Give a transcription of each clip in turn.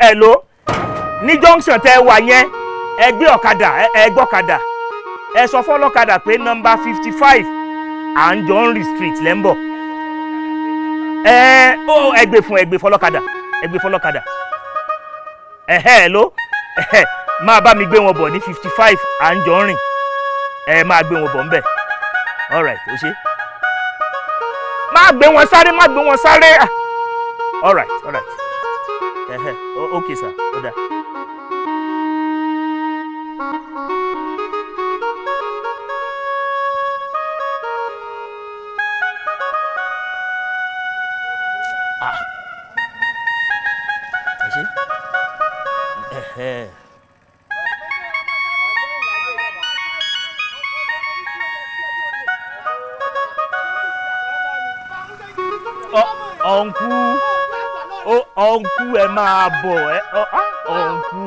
hello ní junction tẹ́ wà yẹn ẹ gbé ọ̀kadà ẹ gbọ́kadà ẹ sọ fọ́lọ́kadà pé nọ́mbà 55 Anjorin street lẹ́ ń bọ̀ ẹ gbé fọ́lọ́kadà hello máa bá mi gbé wọn bọ̀ ní 55 Anjorin máa gbé wọn bọ̀ ńbẹ̀ all right ó ṣe má gbé wọn sáré all right okay sir ó dáa. ọ̀nkú ẹ máa bọ̀ ọ̀nkú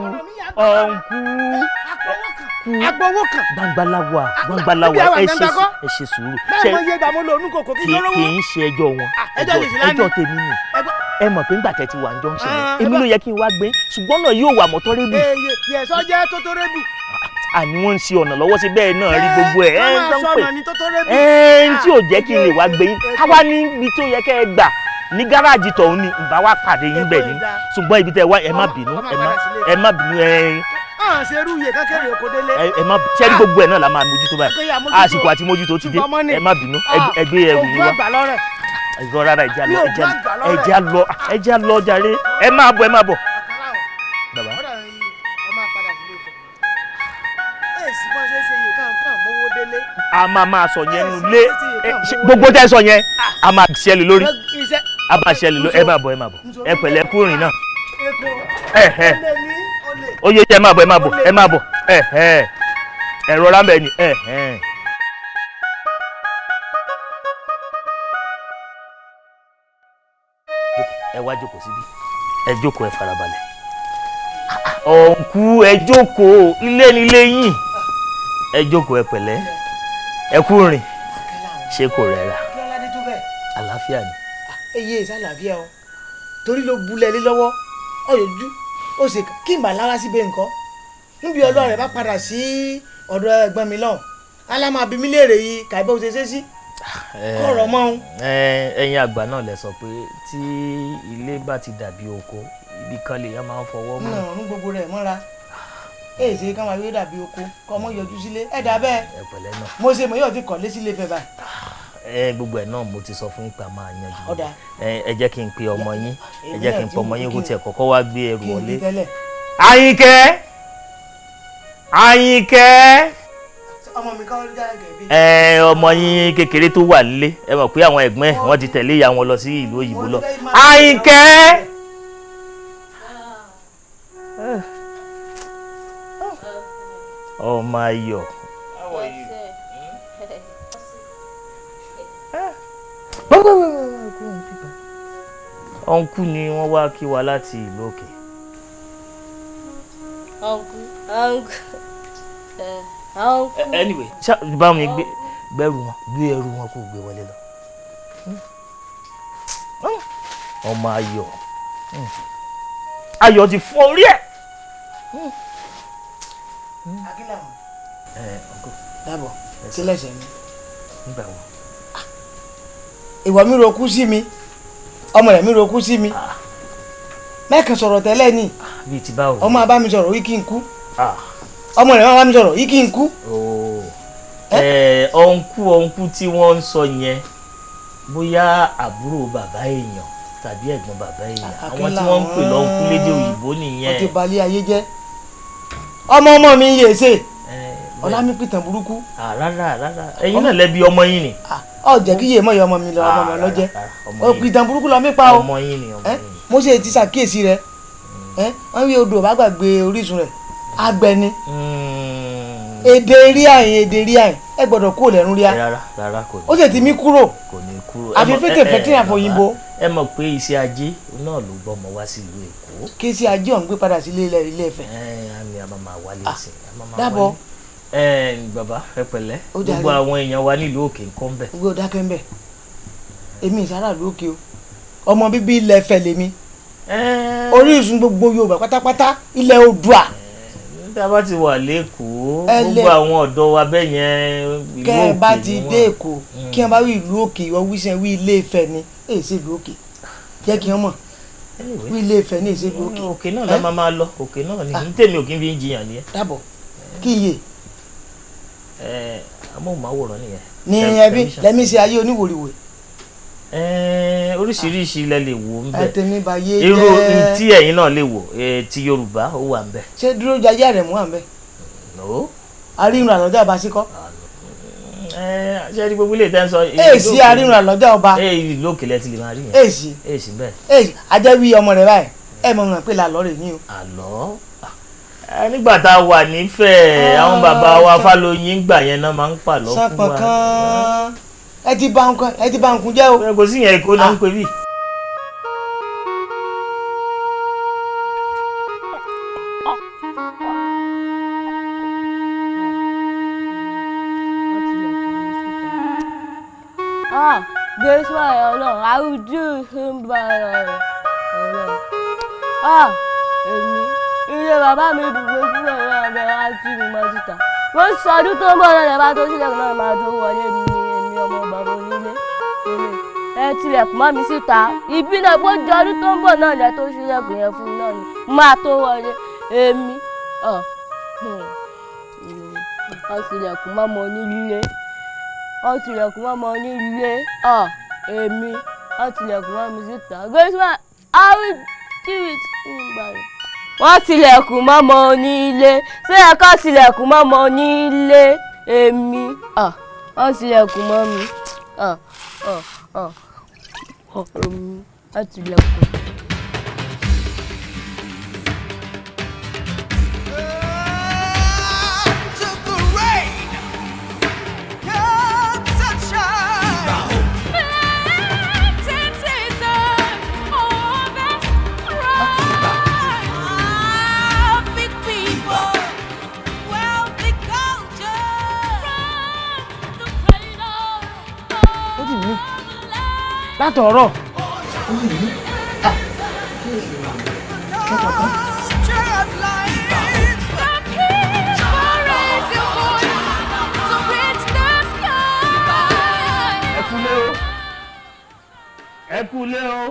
agbowó kan gbangbalawa ẹ ṣe sùúrù kì í ṣe ẹjọ́ wọn ẹjọ́ tèmi ni ẹ mọ̀ pé ńgbà tẹ́ ti wà ń jọ ń ṣe èmi ló yẹ kí n wá gbé ṣùgbọ́n náà yóò wà mọ́tọ́rébù. yẹ̀sọ́ jẹ́ tótórébù. àní wọ́n ń ṣe ọ̀nà lọ́wọ́ sí bẹ́ẹ̀ náà rí gbogbo ẹ̀ ń tán pé tí ò jẹ́ kí n lè wá gbé yín ká wá níbi tó yẹ kẹ́ ẹ gbà ní gáràjì tọ̀hún ni ìbá wa pàdé yín bẹ̀ ni ṣùgbọ́n ibi tẹ́ wá ẹ má bínú ṣerú iye kékeré oko délé. ẹ má ṣẹ́rí gbogbo ẹ̀ náà la máa mójútó báyìí àsìkò àti mójútó ti dé ẹ má bínú ẹgbẹ́ ẹrù yín wá ìrọ̀ rárá ẹja lọ jàre ẹ máa bọ̀. bàbá a máa sọ yẹn nu lé gbogbo tẹ́ sọ yẹn a máa ṣẹlẹ̀ lórí ẹ máa bọ̀ ẹ pẹ̀lẹ́ kúrin náà ó yẹ ẹ máa bọ̀ ẹ rọra mbẹ ni ẹ wá jókòó síbí ẹ jókòó ẹ farabalẹ̀ ọ̀nkú ẹ jókòó ilé nílé yín ẹ jókòó ẹ pẹ̀lẹ́ ẹ kú rìn ṣé kò rẹra àlàáfíà ni. eye ìsàlàáfíà o torí ló bulẹ̀ lé lọ́wọ́ ọ̀yọ́jú ó sì kí n bà lára síbẹ̀ nǹkan níbi ọlọ́run rẹ̀ bá padà sí ọ̀dọ̀ ẹ̀gbọ́n mi lọ́hùn alámọ̀ àbí mi léèrè yìí kàìbọ̀ ó ṣe ṣe sí kọ̀rọ̀ mọ́ òun. ẹ̀yin àgbà náà lẹ sọ pé tí ilé bá ti dàbí oko ibì kan lèèyàn máa ń fọwọ́ mú. ọ̀run gbogbo rẹ̀ mọ́ra èyí ṣe ká máa wí dàbí oko kọ́ ọmọ yọjú sílé ẹ̀dá bẹ́ẹ̀ ẹ̀pẹ̀lẹ́ náà mo ṣe mọ̀ yóò ti kọ̀lé sílé fẹ́ báyìí. gbogbo ẹ̀ náà mo ti sọ fún ipa máa yanjú ẹ jẹ́ kí n pe ọmọ yín ẹ jẹ́ kí n pe ọmọ yín kó tiẹ̀ kọ́kọ́ wá gbé ẹrù wọlé. Àyìnkẹ́ ọmọ mi káwọn jáde gẹ̀ẹ́bí. ọmọ yín kékeré tó wà nílé ẹ mọ̀ pé àwọn ẹ̀gbọ́n ẹ̀ wọ́n ti tẹ̀lé ìyá wọn lọ sí ìlú òyìnbó lọ. Àyìnkẹ́. ọmọ ayọ̀. ọ̀nkú ni wọ́n wá kí wa láti ìlú òkè. Anyway bá mi gbẹ́rù wọn gbé ẹrù wọn kó gbé wọlé lọ. ọmọ ayọ̀ ti fọ́ orí ẹ̀. dábọ̀ tí lẹ́sẹ̀ mi. nígbà wo. ìwọ mi ro kú sí mi ọmọ rẹ̀ mi ro kú sí mi mẹ́kàn sọ̀rọ̀ tẹ́lẹ̀ ni bíi ti báwo. ọmọ abá mi sọ̀rọ̀ yìí kí n kú ọmọ rẹ̀ máa bá mi sọ̀rọ̀ yìí kí n kú. ọ̀nkú tí wọ́n ń sọ yẹn bóyá àbúrò bàbá èèyàn tàbí ẹ̀gbọ́n bàbá èèyàn àwọn tí wọ́n ń pè lọ́nkú lédè òyìnbó nìyẹn. ọtí balẹ̀ ayé jẹ́ ọmọ mi yè ṣe ọlámi pìtàn burúkú. rárá ẹ̀yin náà lẹ́bi ọmọ yín ni. jẹ́ kí yé mọ̀ yọ ọmọ mi lọ ọmọ mi ọlọ́jẹ́ pìtàn burúkú lọ mí pa o. ọmọ yín ni ọmọ yín. mo ṣe ti ṣàkíyèsí rẹ wọ́n wí odò bá gbàgbé orísun rẹ̀ àgbẹ̀ ni èdè rí àyìn ẹ gbọ́dọ̀ kúrò lẹ́nu rí a. rárá kò ní. ó sì ti mí kúrò. kò ní kúrò. àfi fẹ́tẹ̀fẹ́tẹ̀ àfọyínbó. ẹ mọ̀ pé iṣẹ́ ajé náà ló gbọ́ ọmọ wá sí ìlú Èkó. kí iṣẹ́ ajé ọ̀hún gbé padà sí ilé Ifẹ̀. àmì àmàmà wálé sí i. dábọ̀. bàbá ẹ pẹ̀lẹ́ gbogbo àwọn èèyàn wa nílùú òkè ń kọ́ ń bẹ̀. gbogbo dákẹ́ ń bẹ̀ èmi ìsára ìlú òkè o ọmọ bíbí ilẹ̀ Ifẹ̀ lèmi orísun gbogbo Yorùbá pátápátá ilẹ̀ Oòduà. tá a bá ti wà lẹ́kọ̀ọ́ gbogbo àwọn ọ̀dọ́ wa bẹ́ẹ̀ yẹn ìlú òkè kẹ́ ẹ bá ti dé Èkó kí wọ́n bá wí ìlú òkè ìwọ wíṣẹ́ wí Ilé Ifẹ̀ ni èyí ṣe ìlú òkè jẹ́ kí wọ́n mọ̀ wí Ilé Ifẹ̀ ní èyí ṣe ìlú òkè. òkè náà la máa lọ òkè náà ni ní tèmi ò kí n fi ń jiyàn nìyẹn. dàbọ̀ kí iye. amóhùnmáwòrán nìyẹn. ní ẹbí lẹ́mí ṣe ayé oníwòrìwò. oríṣiríṣi lẹ lè wò ń bẹ àtẹnibàyé jẹ́ irú tí ẹ̀yin náà lè wò ti Yorùbá ó wà ń bẹ. ṣé dúró jayé rẹ̀ mú wà ń bẹ. no. arínú àlọ́jà ọba síkọ́. ṣé ẹni gbogbo ilé ìtẹ́ ń sọ. èsì arínú àlọ́jà ọba. ìlú òkèlè ti lè máa rí yẹn. èsì bẹ́ẹ̀. èsì ajẹ́wí ọmọ rẹ̀ báyìí ẹ̀ mọ̀ hàn pé làlọ́ rẹ̀ ní o. àlọ́ nígbà tá a wà nífẹ̀ẹ́ àwọn bàbá wa Fálóyìn gbà yẹn náà máa ń pàlọ́ fún wa. sápọn kan ẹ ti bá nǹkan jẹ́ o. kò sí yẹn Èkó náà ń pè bí. Jésù Ọlọ́run àwùjọ ìṣúnbà Ọlọ́run. Èmi ilé bàbá mi dùgbò fún ẹ̀rọ abẹ́rẹ́ àti ìmọ̀ síta. Wọ́n sọ ọdún tó ń bọ̀ lọ́lẹ̀ bá tó sílẹ̀ náà máa tó wọlé mi èmi ọmọ bàbá onílé. Ẹ tilẹ̀kùn mọ́ mi síta. Ìbí náà bó jọ ọdún tó ń bọ̀ náà lẹ́ tó sílẹ̀kùn yẹn fún náà ni máa tó wọlé èmi. Wọ́n tilẹ̀kùn mọ́ ọmọ onílé. Wọ́n tilẹ̀kùn mọ́ ọmọ onílé. Èmi wọ́n tilẹ̀kùn mọ́ mi síta. Gbèsè àwọn tíwìtì ń gbà rẹ̀. Wọ́n tilẹ̀kùn mọ́mọ onílé ṣé ẹ kọ́ tilẹ̀kùn mọ́mọ onílé èmi wọ́n tilẹ̀kùn mọ́ mi wọ́n tilẹ̀kùn. látọ̀ọ̀rọ̀. ẹ kúlé o.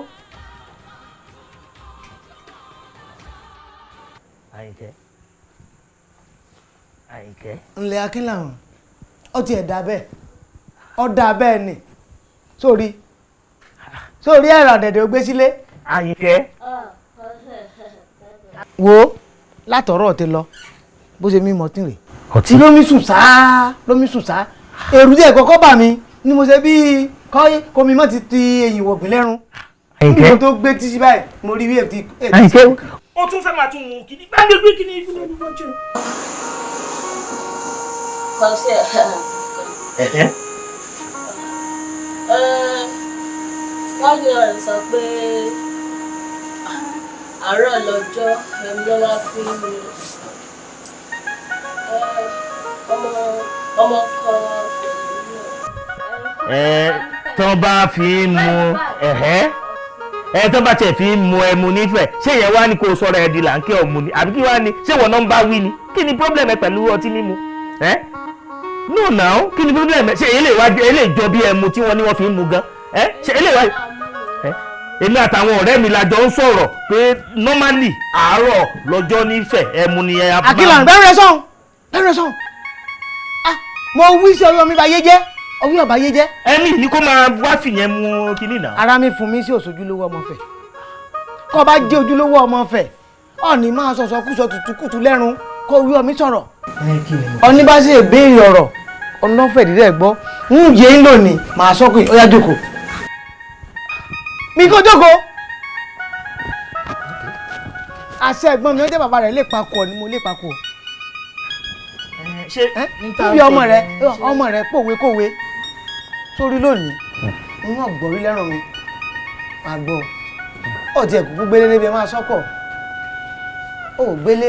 Àyìnkẹ́. ńlẹ̀ akínláwọn ó ti ẹ̀dá bẹ́ẹ̀ ọ̀dà bẹ́ẹ̀ ni sórí ẹ̀rọ àdẹ̀dẹ̀ ó gbé sílé. Àyìnkẹ́. wo látọ̀rọ̀ ti lọ bó ṣe mímọ tí rè tí lómi sùn sáá èrù díẹ̀ kọ́kọ́ bà mí ni mo ṣe bí kọ́mi mọ́ ti eyín wọ̀gbìn lẹ́rùn. Àyìnkẹ́. mo tó gbé tí sí báyìí mo rí wíwẹ̀ tí. Àyìnkẹ́. ó tún fẹ́ máa tún mú kí ní gbàgbé kí ní ìfúnná ní fọ́jú. wọ́n ní ọ̀rẹ́ sọ pé àárọ̀ lọ́jọ́ ẹ̀mí lọ́wọ́ fún mi ọmọ kan. tó bá fi ń mu tó bá tẹ̀ fi ń mu ẹmu nífẹ̀ẹ́ ṣé ìyẹn wá ní kó sọ̀rọ̀ ẹ̀ di làǹkẹ́ ọ̀mù ni àbí kí wá ní ṣé ìwọ náà ń bá wí ni kí ni problem ẹ pẹ̀lú ọtí mímu no now kí ni problem ẹ ṣé èyí lè jọ bí ẹmu tí wọ́n ní wọ́n fi ń mu gan ṣé èyí lè wá èmi àtàwọn ọ̀rẹ́ mi la jọ ń sọ̀rọ̀ pé normally àárọ̀ lọ́jọ́ nífẹ̀ẹ́ ẹmu ni ẹ. àkìlà bẹ́rẹ̀ sọ̀n mo wí sí ọyọ́ mi bá yé jẹ́ ọwọ́ ọba yé jẹ́. ẹni ní kó máa wá fìyẹn mu kinní náà. ara mi fún mi sí òṣojúlówó ọmọ fẹ̀ kó bá jẹ́ ojúlówó ọmọ fẹ̀ ọ̀ní máa sọ̀sọ̀ kúsọ tutukutu lẹ́rùn kó wí ọmí sọ̀rọ̀. ọ̀ní bá ṣe ìbéèrè ọ̀rọ̀ ọ̀nà fẹ̀dídẹ́ gbọ́ ń yé ń lónìí màá sọ́kùn ó yá jókòó. mi kò jókòó. àṣẹ ẹ̀gbọ́n mi ó jẹ́ bàbá rẹ̀ lè pakọ̀ ni mo lè pakọ̀. níbi ọmọ rẹ̀ pòwe sórí lónìí inú ọ̀gbọ̀rí lẹ́rùn mi àgbọ̀ ọ̀tí ẹ̀kú gbélé níbi ẹ̀ máa sọ́kọ̀ ó gbélé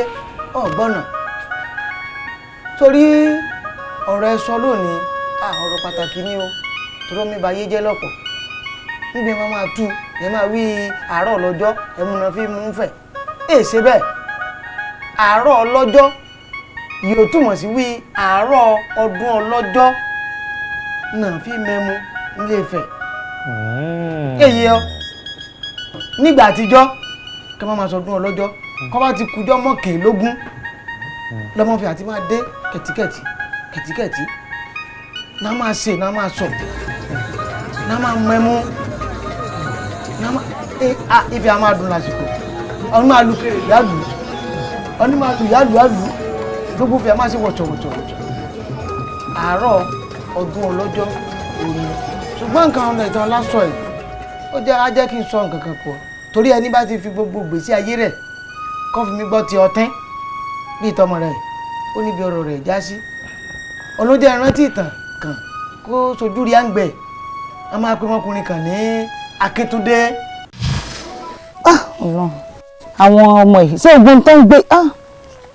ọ̀gbọ́nà torí ọ̀rọ̀ ẹ sọ lónìí ọ̀rọ̀ pàtàkì ni o tó mi bá yé jẹ́ lọ́pọ̀ níbi wọn máa tú ẹ máa wí àárọ̀ ọlọ́jọ́ ẹmúná fi mú fẹ̀ ṣe bẹ́ẹ̀ àárọ̀ ọlọ́jọ́ yóò túmọ̀ sí wí àárọ̀ ọdún ọlọ́jọ́ náà fi mẹ́mu nílé Ifẹ̀ èyí ọ nígbà àtijọ́ kí wọ́n máa sọdún ọlọ́jọ́ kọ́ bá ti kújọ́ mọ́kànlélógún lọ́mọ fi àti máa dé kẹ̀tíkẹ̀tí náà máa ṣe náà máa sọ náà máa mẹ́mú náà máa Ifẹ̀ a máa dùn lásìkò ọ̀nà máa lu kéré yálù ọ̀nà máa lu yálù gbogbo Ifẹ̀ a máa ṣe wọ̀tọ̀wọ̀tọ̀ àárọ̀ ọdún ọlọ́jọ́ òní ṣùgbọ́n nǹkan ọ̀nà ìtàn lásọ ẹ̀ ó jẹ́ kí n sọ nǹkan kan pọ̀ torí ẹni bá ti fi gbogbo gbèsè ayé rẹ̀ kọ́ fi mi gbọ́ ti ọtẹ́ bíi tọmọ rẹ̀ ó níbi ọ̀rọ̀ rẹ̀ já sí olóde ìrántí ìtàn kan kó sojú rí àǹgbẹ̀ a máa pe ọmọkùnrin kan ní Akíntúndé. Ọlọ́run àwọn ọmọ yìí ṣé ìgbóhùn tó ń gbé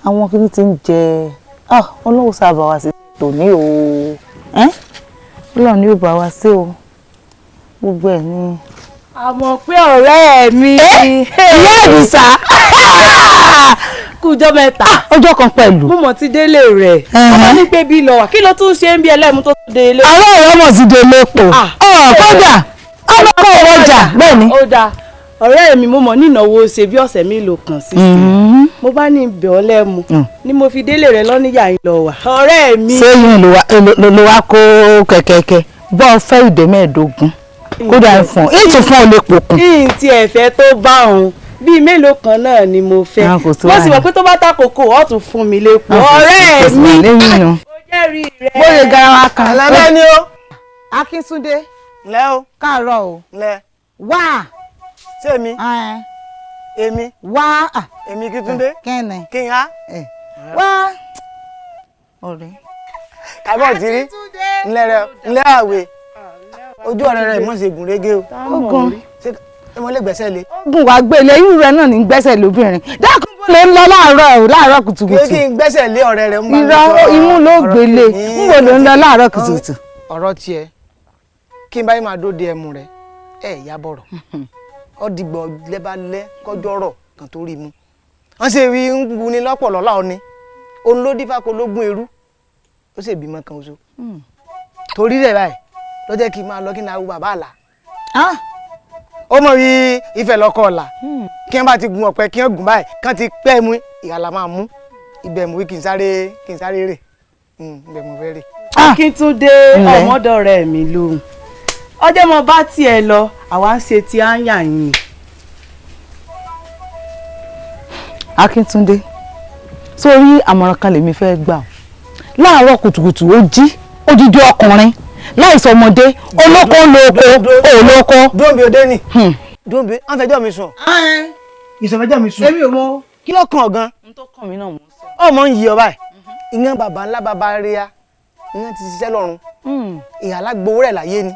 àwọn kìíní ti ń jẹ Ọlọ́run sábà wá sí tòní o Ọlọ́run ni ó bá wá sí o gbogbo ẹ̀ ní. àmọ́ pé ọ̀rẹ́ mi. ìyá Àdìsá kújọ́ mẹ́ta. ọjọ́ kan pẹ̀lú. mo mọ̀ ti délé rẹ̀. ọmọ ní pé bí lọ wà kí ló tún ṣe ń bí ẹlẹ́mu tó tún délé. àwọn ọ̀rẹ́ mọ̀ sí délé pò. kódà ọlọ́kọ̀ ọjà bẹ́ẹ̀ ni. ó dáa ọ̀rẹ́ mi mo mọ̀ ní ìnáwó ṣe bí ọ̀sẹ̀ mélòó kan sí mo bá ní ibẹ̀ ọlẹ́mu ni mo fi délé rẹ̀ lọ́níyà yín lọ wà. ọ̀rẹ́ mi. sẹ́yìn ló wá kó kẹ̀kẹ́kẹ́ bọ́ fẹ́ ìdè mẹ́ẹ̀ẹ́dógún kódà fún ètò fún olè pòkun. ìyìn tí ẹ fẹ́ tó bá òun bíi mélòó kan náà ni mo fẹ́ mo sì mọ̀ pé tó bá takòkò ọ̀ tún fún mi lépo. ọ̀rẹ́ mi ó jẹ́rìí rẹ̀. bóyá garawa kan. ẹlẹ́mẹ́ ni ó. Akíntúndé. ǹlẹ́ o. káàárọ̀ o. ǹlẹ́. wá. ṣé èmi. èmi. wá. èmi Akíntúndé. kẹ́ni. kí n há. wá. ọ̀rẹ́. kábọ̀ tí rí ǹlẹ́ rẹ ǹlẹ́ àwẹ̀ ojú ọ̀rẹ́ rẹ̀ mọ̀ ṣe gùn régé o. ogun. ṣé mo lè gbẹ́sẹ̀ lé. ogun wàá gbé ilé irú rẹ náà ní gbẹ́sẹ̀ lóbìnrin dákun bó lè ń lọ láàárọ̀ kùtùkùtù. kí n gbẹ́sẹ̀ lé ọ̀rẹ́ rẹ̀ ń bá mi sọ imú ló gbélé ń wò ló ń lọ láàárọ̀ kùtùkùtù. ọ̀rọ̀ tiẹ̀ kí n bá yín máa dóde ẹmu rẹ̀ yá bọ̀rọ̀ ọ dìgbọ̀ lẹ́bàálẹ́ kọjọ́ rọ̀ kan tó rí mu. wọ́n ṣe wí ń wu ni lọ́pọ̀lọ́ láwọn ni òun ló dífá kó lógún eru ó sì bímọ kan oṣù torí rẹ̀ báyìí ló jẹ́ kí n máa lọ kí n náà wo bàbá àlà. ó mọ̀ wí Ifẹ̀ lọ́kọ̀ ọ̀la kí wọ́n bá ti gun ọ̀pẹ kí wọ́n gùn báyìí kán ti pẹ́ mu ìhàlà máa mú ibẹ̀ mú kí n sáré rè ibẹ̀ mú fẹ́ rè. Akíntúndé ọmọdọ̀ rẹ̀ mi lóhùn ọjọ́ mo bá tiẹ̀ lọ àwa ń ṣe ti áyà yín. Akíntúndé sórí àmọ̀ràn kan lèmi fẹ́ gbà ọ́ láàárọ̀ kùtùkùtù ó jí odidi ọkùnrin láìsọ ọmọdé olóko olóko. dóńbi òde ni dóńbi wọn fẹjọ́ mi sùn. ìsọfẹjọ́ mi sùn. èmi ò mọ. kí ló kàn ọ́ gan. n tó kàn mí náà mò ń sọ. ọmọ ń yí ọ báyìí ìyẹn bàbá ńlá bàbá ríà ìyẹn ti ṣiṣẹ́ lọ́run ìhàlá gbowó rẹ̀ láyé ni.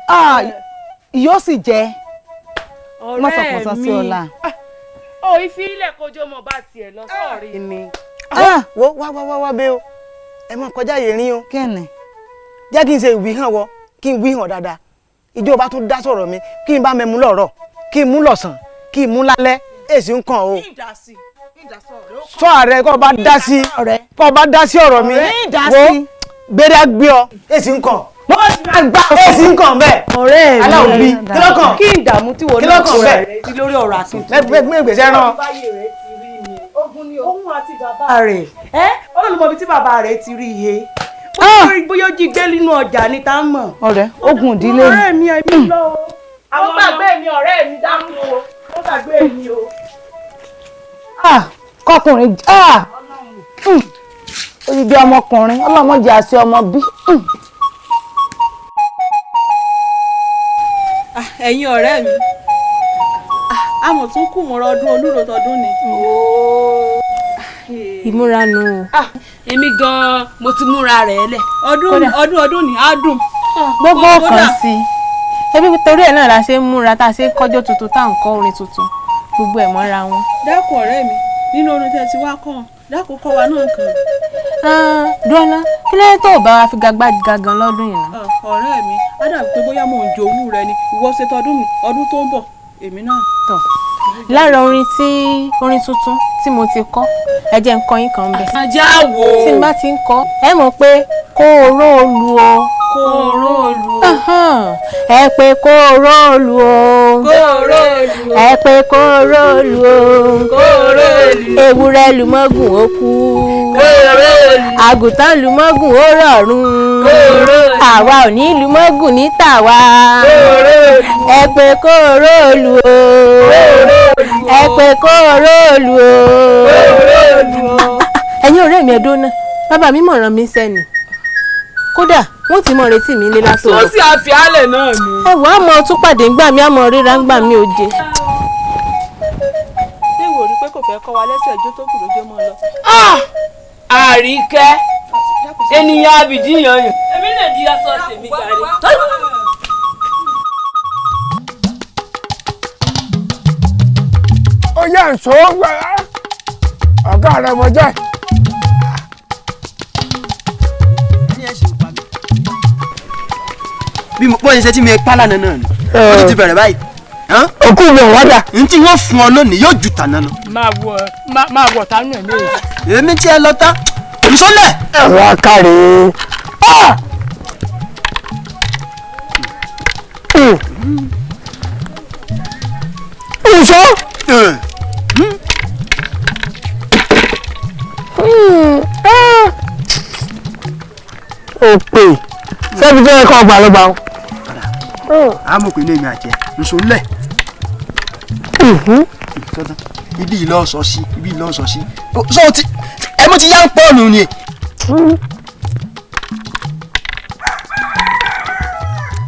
yóò sì jẹ́ mọ́sàkọ́sọ́ sí ọ̀la. ó ifi ilẹ̀ kojú ọmọ bá tiẹ̀ lọ sọ́ọ̀rí ni. wo wá bẹ́ẹ̀ o ẹ má kọjá yẹrin o. kẹ́ni. jẹ́ kí n ṣe ìwí hàn wọ kí n wí hàn dáadáa ìjọba tó dá sọ̀rọ̀ mi kí n bá mẹ́mu lọ́rọ̀ kí n mú lọ́sàn kí n mú lálẹ́ èsì ń kàn o. sọ ààrẹ kọ́ bá dá sí ọ̀rọ̀ mi wo gbéra gbé ọ èsì ń kàn èsì ń kàn bẹ́ẹ̀. ọ̀rẹ́ mi aláwọ̀ bí kí ló kàn kí n dààmú tí wọ́n náà kọ̀ rẹ̀ ti lórí ọ̀rọ̀ Akíntúndé. mẹ́gbẹ́ gbèsè rán. òun àti bàbá rẹ̀ olólùmọ̀ bíi tí bàbá rẹ̀ ti rí iye bóyá ó jí gbé nínú ọjà ní tá a mọ̀. ọ̀rẹ́ ogun ìdílé mi. ọ̀rẹ́ mi ẹ̀mí lọ o. àwọn gbàgbé mi ọ̀rẹ́ mi dákun o ó gbàgbé mi o. kọkùnrin odidi ọmọkùnrin ọlọmọdé àti ọmọ bí. ẹ̀yin ọ̀rẹ́ mi àmọ̀ tún kù mọ́ra ọdún olúro tọdún ni. ìmúra nù. èmi gan-an mo ti múra rẹ̀ lẹ̀. ọdún ni á dùn. gbogbo ọkàn sí i ebi torí ẹ̀ náà la ṣe ń múra tá a ṣe ń kọ́jọ́ tuntun tá à ń kọ́ orin tuntun gbogbo ẹ̀ mọ́ra wọn. dákun ọ̀rẹ́ mi nínú orin tẹ́ ti wá kàn dákun kọ́ wa náà kan. dúró kí ló tó bá wa fi gagbágagan lọ́dún yìí ná. ọ̀rẹ́ mi á dàbí pé bóyá mò ń jowú rẹ ni ìwọ ṣe tọdún mi ọdún tó ń bọ̀ èmi náà. tọ̀ lára orin tuntun tí mo ti kọ́ ẹ jẹ́ n kọ yín kan bẹ̀. ajá wo. tí n bá ti ń kọ́ ẹ mọ̀ pé kó o róòlù o. kó o róòlù o. ẹ pé kó o róòlù o. kó o róòlù o. ẹ pé kó o róòlù o. kó o róòlù o. ewúrẹ́ lùmọ́gùn ó kú. kó o róòlù o. àgùntàn lùmọ́gùn ó rọ̀rùn. kó o róòlù o. àwa ò ní lùmọ́gùn ní tàwa. kó o róòlù o. ẹ pé kó o róòlù o. ẹ pé kó o róòlù o. ẹ̀yin ọ̀rẹ́ mi ẹ̀dọ́ náà bàbá mi mọ̀ràn mi sẹ́ni kódà wọ́n ti mọ̀ retí mi lé lásán. tó sì àfihàlẹ̀ náà ni. ẹ wò á mọ tún pàdé ńgbà mi á mọ ríra ńgbà mi ò jẹ. ṣé ìwò rí pé kò fẹ́ kọ́ wa lẹ́sẹ̀ ẹjọ́ tó kù lójó mọ́ lọ. Àríkẹ́ ènìyàn àbìdí yànyàn. èmi lè di aṣọ tèmi jàre. ó yẹ ǹsọ́ ọ̀gá rẹ̀ mọ̀ jẹ́. bí mo pọ́ iṣẹ́ tí mi pa lánàá náà ni ó ti bẹ̀rẹ̀ báyìí. òkú mi ò wájà. n tí wọ́n fún ọ lónìí yóò ju tàná lọ. máa wọ̀ tánú ẹ̀ léyìí. èmi tí ẹ lọ tán ìsọ́lẹ̀. ẹ̀rọ akáre. ìṣó. òpè sẹ́bi tó yẹ kọ́ ọgbà ló bá wọn. àmọ̀ pé ní èmi àjẹ́ ìsọ́lẹ̀. ibi ìlọ sọ sí ibi ìlọ sọ sí. sọ ti ẹ mo ti yá ń pọ́ọ̀nù ni.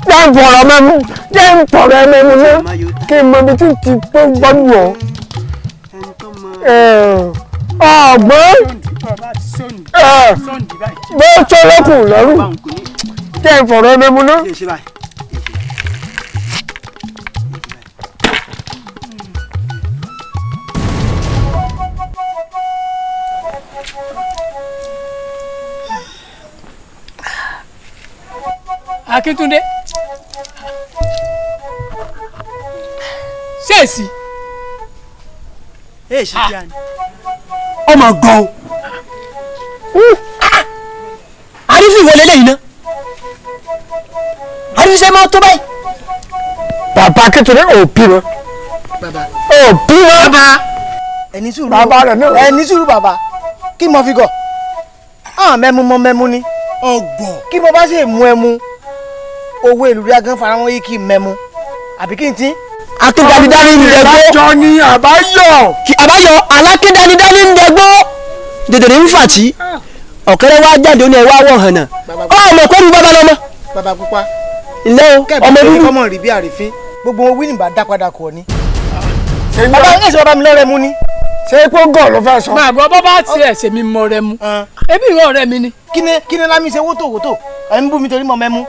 jẹ́ ń pọ̀rọ̀ mẹ́mu jẹ́ ń pọ̀rọ̀ mẹ́mu náà kí n mọ ibi tí n ti tó gbọ́dọ̀ wọ̀. ọ̀gbọ́n bó tó lókun lọ́rùn jẹ́ ń pọ̀rọ̀ mẹ́mu náà. Akíntúndé ṣèèsì. èsì kí a ní. ọmọ gan o. àrífín ìwọlé lẹ́yìn náà àrífín ṣe máa tó báyìí. bàbá Akíntúndé ò bímọ. ò bímọ. ẹni sùúrù bàbá rẹ̀ náà. ẹni sùúrù bàbá kí mo fi gọ̀ mẹ́mu mọ́ mẹ́mu ni ọgbọ̀n. kí mo bá ṣe mú ẹmu owó èlù rí agán fara wọn yìí kí n mẹ́mu àbí kí n tí. akíndánidání ń dẹgbó. ìdájọ́ ni àbáyọ. àbáyọ alákíndánidání ń dẹgbó. dèdèrè ń fà tí ọ̀kẹ́rẹ́ wá jáde ó ní ẹ wá wọ̀ hàn náà. ọmọ kọ́ni bàbá lọ́mọ. bàbá pupa ilé o ọmọ kẹ́ẹ̀bí dúdú. kọ́mọ̀ rí bí àrífín gbogbo owó wíìnì bá dá padà kọ̀ ni. bàbá ń ṣe bàbá mi lọ́rẹ̀ mu ni. ṣé kó gọ̀ ló fẹ́ sọ. máa bọ́ bá tiẹ̀ ṣe mi mọ rẹ mu ebi ìwọ ọ̀rẹ́ mi ni. kí ni lámì ṣe wótòwótò ẹ̀ ń bú mi torí mọ̀ mẹ́mu.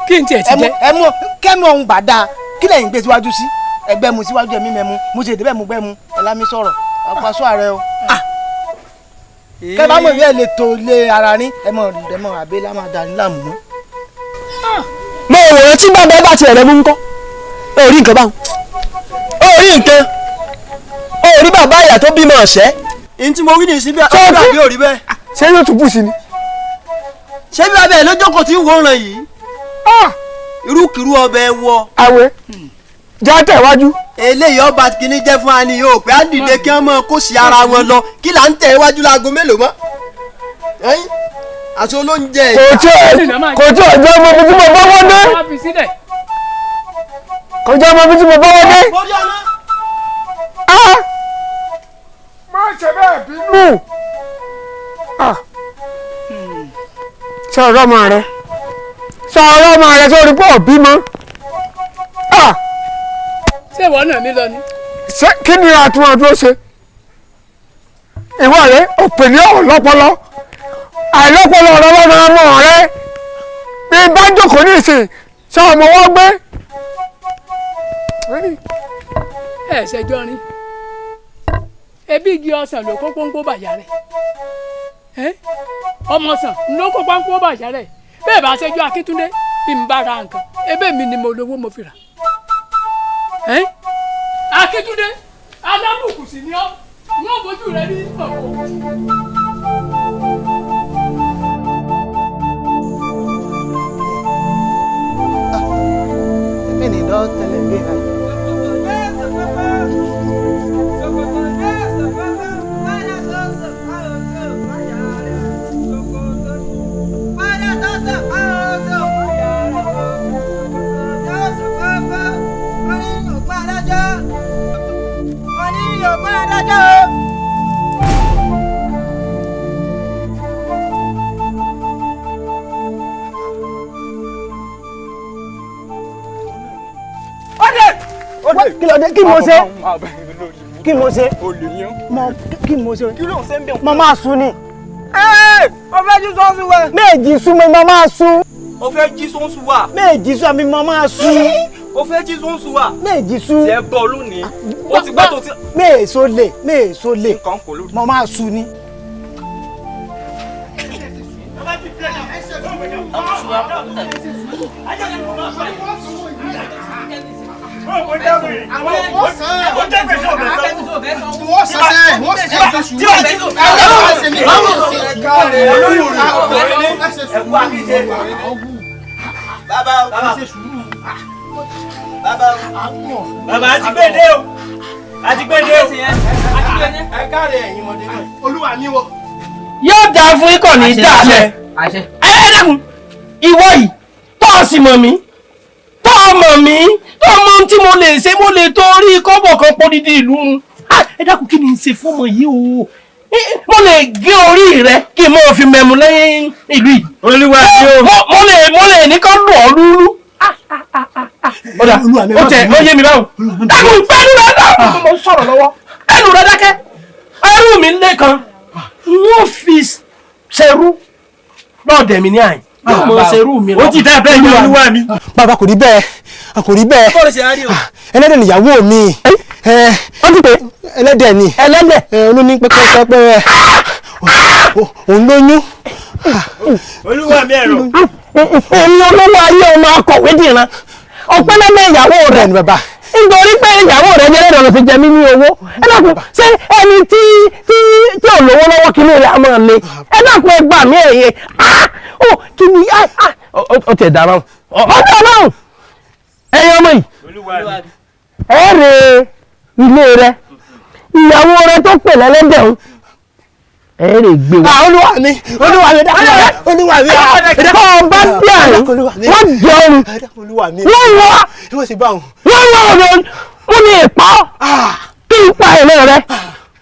kí n tiẹ̀ ti jẹ́. ẹmu kẹ́mi ọ̀hún bá dáa kí lẹ́yìn gbé síwájú sí ẹgbẹ́ mu síwájú ẹ̀mí mẹ́mu mo ṣe ìdíbẹ̀ mu gbẹ́ mu ẹ̀ lámì sọ̀rọ̀ àpasọ ààrẹ o. kẹ́ bá mọ̀ ìwé ẹ̀ lè tó lé ara rí ẹ̀ mọ̀ àbẹ́ lá máa dà ní láàmú mọ́. mo wò ó tí bàbá bá tiẹ̀ rẹ mú ń kọ́ ó rí nǹkan báwọn ó rí nǹkan ó rí bàbá ìyá tó bímọ ọ̀sẹ́. èyí tí mo rí ní síbí àbúrò àbí òrí bẹ́ẹ̀. ṣé yóò tún bù sí ni. ṣé bí abẹ́ lójókòó tí ń wòran yìí irúkìrú ọbẹ̀ wọ. àwẹ̀ já tẹ̀wájú. eléyìí ọba kìíní jẹ́ fún ani yóò pé á dìde kí wọ́n mọ̀ kó sí ara wọn lọ kí là ń tẹ̀ iwájú láago mélòó mọ́. àti olóúnjẹ ẹ̀. kò tí ò jẹ́ ọmọ ibi tí mo bá wọ́n dé. kò jẹ́ ọmọ ibi tí mo bá wọ́n dé. má ṣe bẹ́ẹ̀ bínú. sọ̀rọ̀ ọmọ rẹ sọ̀rọ̀ ọmọ rẹ sórí pọ̀ bímọ. ṣé ìwọ náà mi lọ ni. kí ni àtúntò ṣe ìwọ rẹ òpèlè ọ̀hún lọ́pọlọ àìlọ́pọlọ ọ̀rọ̀ lọ́nà ọmọ rẹ bí bá jókòó ní ìsìn ṣé ọmọ wọn gbé. ẹ ṣẹjọ rin ebi igi ọsàn ló kó pọ́npọ́ bàyà rẹ ọmọ sàn ló kó pánkó bàjẹ́ rẹ̀ bẹ́ẹ̀ bá ṣẹ́jú Akíntúndé bí n bá ra nǹkan ebe mi ni mo lówó mo fi rà. Akíntúndé alábùkù sí ni ọ́ wọ́n bójú rẹ ní ọ̀pọ̀. mi ni dọ́ tẹ̀lé bí i. kí ló dé kí mo ṣe kí mo ṣe kí mo ṣe mo máa sun ni. o fẹ́ jí sọ́ọ́sù wa. méjì sún mi mo máa sun. o fẹ́ jí sọ́ọ́sù wa. méjì sún mi mo máa sun. o fẹ́ jí sọ́ọ́sù wa. méjì sún. tiẹ̀ bọ́ lónìí o ti gbọ́ tó ti. méèso lè nǹkan kò lórí. mo máa sun ni. Bàbá àti gbèdé o àti gbèdé o. ẹ káre ẹ̀yin ọmọdé náà olúwa mi wọ. yóò dáa fún ikọ̀ ní dáa. ẹ dẹ́kun ìwọ yìí tó o sì mọ̀ mí tó o mọ̀ mí tó o mọ ohun tí mo lè ṣe mo lè torí kọ́bọ̀ kan pọ̀ dídí ìlú run. ẹ dákun kí ni n ṣe fún ọmọ yìí o mo lè gé orí rẹ kí n mọ̀ fi mẹ́mu lẹ́yìn ìlú yìí. olúwa ni o. mo lè ní kó lù ọ́ lúlú. ọ̀dà ó tẹ ó yé mi báwo. dákun gbẹ́nu rẹ dákun mo sọ̀rọ̀ lọ́wọ́ ẹnu rẹ dákẹ́ ẹrú mi lẹ́kan wọ́n fi ṣerú lọ́ọ̀dẹ̀ mi ní àyè yóò mọ ṣerú mi lọ. ó ti dá bẹ́ẹ̀ ní olúwa mi. bàbá kò rí bẹ́ẹ̀ kò rí bẹ́ẹ̀. bọ́ọ̀lù ṣe á rí o. ẹlẹ́dẹ̀ nìyàwó mi. wọ́n ti pè ẹlẹ́dẹ̀ ni. ẹlẹ́dẹ̀. olóní pẹ́pẹ́pẹ́ òun lóyún. olúwa mi ẹ̀rọ. èmi olówó ayé ọmọ akọ̀wé dìran ọ̀pẹ́lẹ́mẹ́ ìyàwó rẹ̀ ni bàbá. nítorí pé ìyàwó rẹ̀ ní ẹlẹ́dọ̀ ló fi jẹ mí ní owó ẹ dákun ṣé ẹni tí ò lówó lọ́wọ́ kí ní ilé àmọ́ le ẹ dákun ẹ gbà mí ẹ̀yẹ ó kí ni ó tiẹ̀ dára ọ̀dọ̀ ọlọ́run ẹ̀yin ọmọ yìí ẹ rè ilé rẹ ìyàwó rẹ tó pè lẹ́lẹ́dẹ̀ ń ẹ rè gbé wa. olúwa mi dákun olúwa mi. kọ́ ọ bá bí àyè wọ́n jẹun wọ́n wá wọ́n ọ̀rọ̀ mo lè pa ọ́ kí n pa ẹ̀rẹ́ rẹ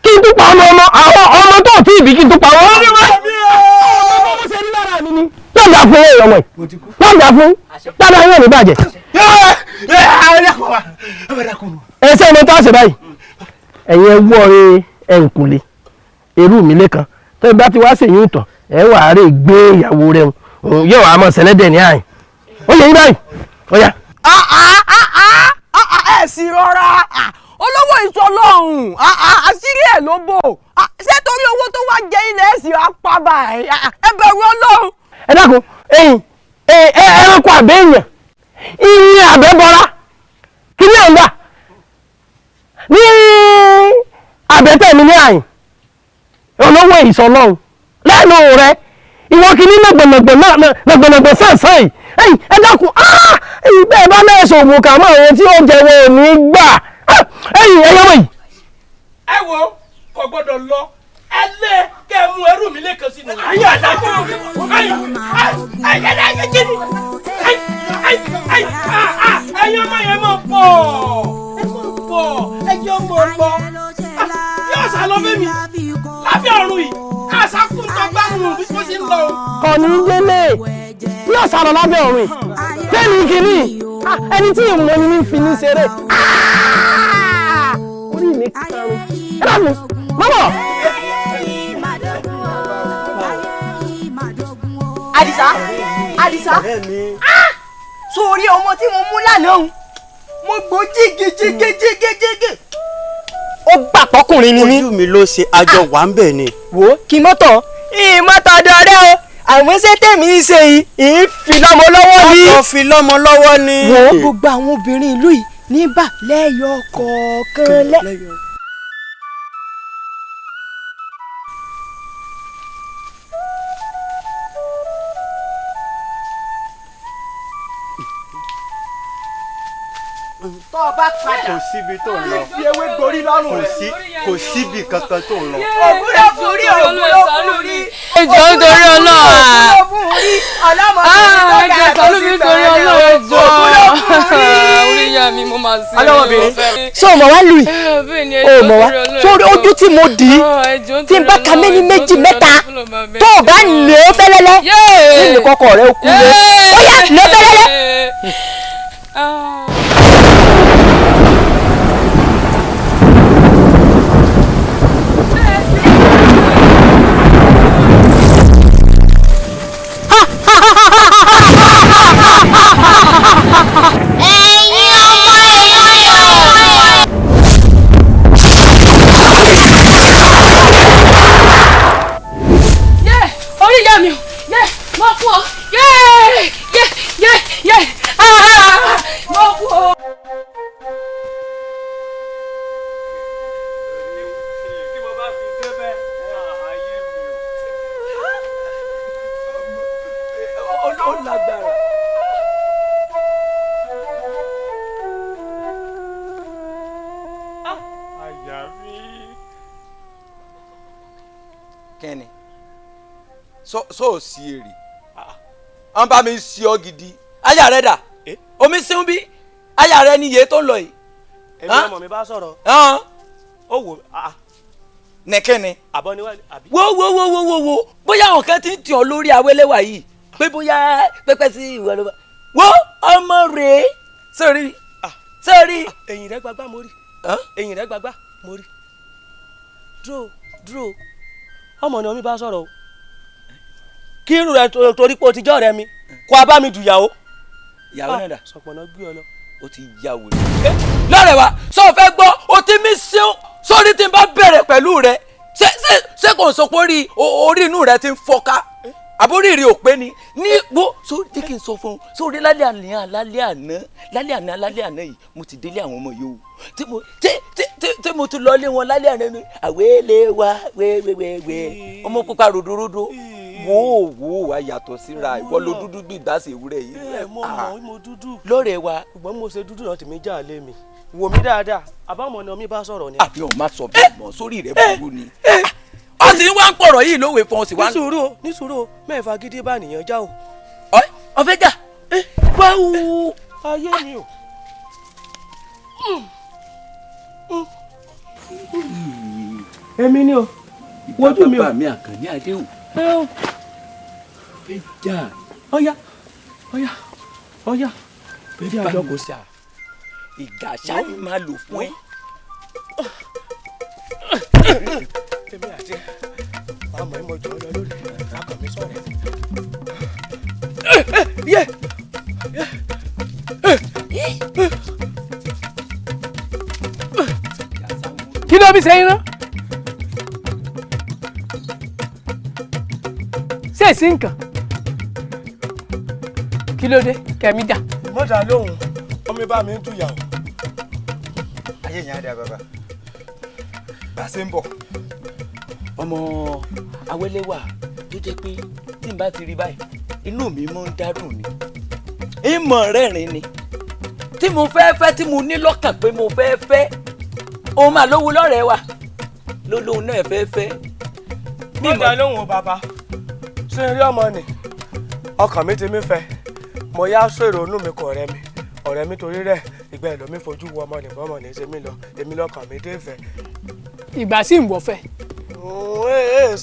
kí n tún pa àwọn ọmọ tó tí ìbí kí n tún pa wọ́n. yóò dà fún ẹ̀rọ ọmọ yìí yóò dà fún dáadáa yóò ní bàjẹ́. ẹsẹ̀ ọmọ tó ṣe báyìí ẹ̀yin ẹ wọ́ ẹ̀ǹkùnlé èrú mi lẹ́kan tó bá ti wá ṣèyí ìtàn ẹ wà á rè gbé ìyàwó rẹ yóò wá mọ̀ sẹ́lẹ̀dẹ̀ ní àyìn ó yẹ yín báyìí ó yá. ẹ sì rọra olówó ìṣọlọ́hún àṣírí ẹ̀ ló bò ṣé torí owó tó wá jẹ ilẹ̀ ẹ̀ sì wá pa báyìí ẹ bẹ̀rù Ọlọ́run. ẹ dákun ẹranko àbẹ́yàn ìyìn àbẹ́bọra kí ni ọ̀gbà ní àbẹ́tẹ̀ mi ní àyìn olówó ìṣọlọ́hún lẹ́nu rẹ ìwọ kì ní nàgbọ̀nàgbọ̀ sàǹsàn yìí ẹ dákun bẹ́ẹ̀ bá mẹ́sàn ògùn kà mọ́ àwọn tí ó jẹ́wọ́ ò ní gbà ẹ̀yọ́wọ́ yìí. ẹ wo kò gbọ́dọ̀ lọ ẹ lé kẹ mú ẹrú mi lẹ́kan sí ni. ayé àdàkọ ẹyọ ọmọ yẹn mọ̀ pọ̀ ẹjẹ ọmọ lọ yóò sá lọ fẹ́mi lábẹ́ ọ̀run yìí àṣàkùn tó gbàmù bí kò sí ń lọ. kọ́ni délé yóò sá lọ lábẹ́ ọ̀run yìí fẹ́mi kìíní ẹni tí ìmọ̀ ni mi fi ní ṣeré orí mi kàrún ẹ dàbí mọ́mọ́. Àdìsá sórí ọmọ tí mo mú lánàá mo gbó jígíjígíjígígí ó gbà pọ́kùnrin ni mí. ojú mi ló ṣe àjọ wà ń bẹ̀ ni. wò ó kí mọ́tọ̀ ìmọ̀tọ̀dọ̀ rẹ o àwọn ṣé tèmi ń ṣe yìí ìfi lọ́mọ lọ́wọ́ ni. ọkọ̀ fi lọ́mọ lọ́wọ́ ni. wo gbogbo àwọn obìnrin ìlú yìí níbà lẹ́yọ kọ̀ọ̀kan lẹ́yọ. tó o bá padà kò síbi tó ń lọ fi ewé gorí lọ́rùn rẹ̀ kò síbi kankan tó ń lọ. ògúnlẹ̀ fúri ògúnlẹ̀ fúri. ẹjọ́ nítorí ọlọ́run ẹjọ́ sọ́lú mi torí ọlọ́run ẹjọ́ orí ìyá mi mo máa sin ọlọ́mọbìnrin ṣé o mọ̀ wá lùi o mọ̀ wá sórí ojú tí mo dì í tí n bá ka méní méjì mẹ́ta tó o bá lè ó fẹ́lẹ́lẹ́ nínú kọ́kọ́ rẹ ó kú lé ó yá lè ó fẹ́lẹ́lẹ́. kẹ́ni so sí èrè wọ́n bá mi sí ọ gidi aya rẹ dà omi sínú bí aya rẹ ni iye tó ń lọ yìí. èmi ọmọ mi bá sọ̀rọ̀ ó wò nìkẹ́ni. àbọ̀ níwájú àbí. wo bóyá àwọn kan ti ń tì ọ́ lórí awẹ́lẹ́wà yìí pé bóyá pẹ́pẹ́ sí ìwọ ló bá wo ọmọ rẹ̀ sórí. ẹ̀yìn rẹ̀ gbagbá mo rí ẹ̀yìn rẹ̀ gbagbá mo rí dúró ọmọ ni omi bá sọ̀rọ̀ o kí irú rẹ torí pé o ti jọ́ rẹ mi kó a bá mi dùyàwó. ìyàwó náà dà sọpọ̀nà gbé ọ lọ. o ti ya wòlé. lọ́rẹ̀ wa sọ fẹ́ gbọ́ o ti mí sẹ́wọ́n sórí tí n bá bẹ̀rẹ̀ pẹ̀lú rẹ ṣé kò sọ pé orí inú rẹ ti ń fọ́ká àbórí rí òpé ni ní wo sórí tí kì í sọ fún un sórí lálẹ́ àná yìí mo ti délé àwọn ọmọ yìí o tí mo ti lọlé wọn lálẹ́ àná ni àwélé wa wéwéwé ọmọ pupa ròdòròdò wo wa yàtọ̀ síra ìwọ ló dúdú bí ìgbàsẹ̀ ewúrẹ́ yìí. ẹ mo dúdú. lóòrè wa. ṣùgbọ́n mo ṣe dúdú náà tèmi já lé mi wò mí dáadáa àbámọ̀ ni omi bá sọ̀rọ̀ ni. àbí ọ̀ma sọ bẹ́ẹ̀ mọ̀ sórí rẹ̀ burú ni. ó sì ń wá ń pọ̀rọ̀ yìí lówe fún ọ sí wa. ní sùúrù mẹ́fà gidi bá nìyẹn já o. ọ̀fẹ́ jà wáwú. ayé mi o. èmi ni o wojú mi o. bàbá mi àkànní àdéhùn. fẹ́ jà. ọ̀yá bẹ́ẹ̀ àjọ kò sí. ìgàṣà ni máa lò fún ẹ. èmi àti àmọ́ ìmọ̀ jọ lọ lórí akàn mi sọ̀rọ̀ kí ló bí sẹ́yìn náà ṣé èsì nǹkan kí ló dé kẹ̀mí dà. mọ́tà lóhùn ọmọ bá mi ń túyàwó. ayé yẹn á dá bàbá bá a ṣe ń bọ̀. ọmọ awẹ́lẹ́wà tó jẹ́ pé tí n bá ti rí báyìí inú mi máa ń dádùn ni ìmọ̀ rẹ́rìn ni tí mo fẹ́ tí mo ní lọ́kàn pé mo fẹ́ òun máa lówó lọ́rẹ̀ẹ́ wa lólóhùn náà fẹ́. mọ́tà lóhùn o bàbá ṣé rí ọmọ ni ọkàn mi ti mí fẹ́ mo yá sọ̀rọ̀ inú mi kọ̀ ọ̀rẹ́ mi torí rẹ̀ ìgbà ẹ̀ lọ mi fojú wo ọmọ nìkan ọmọ ní ṣe mí lọ èmi lọ́kàn mi dé fẹ́. ìgbà sí ìwọ fẹ́.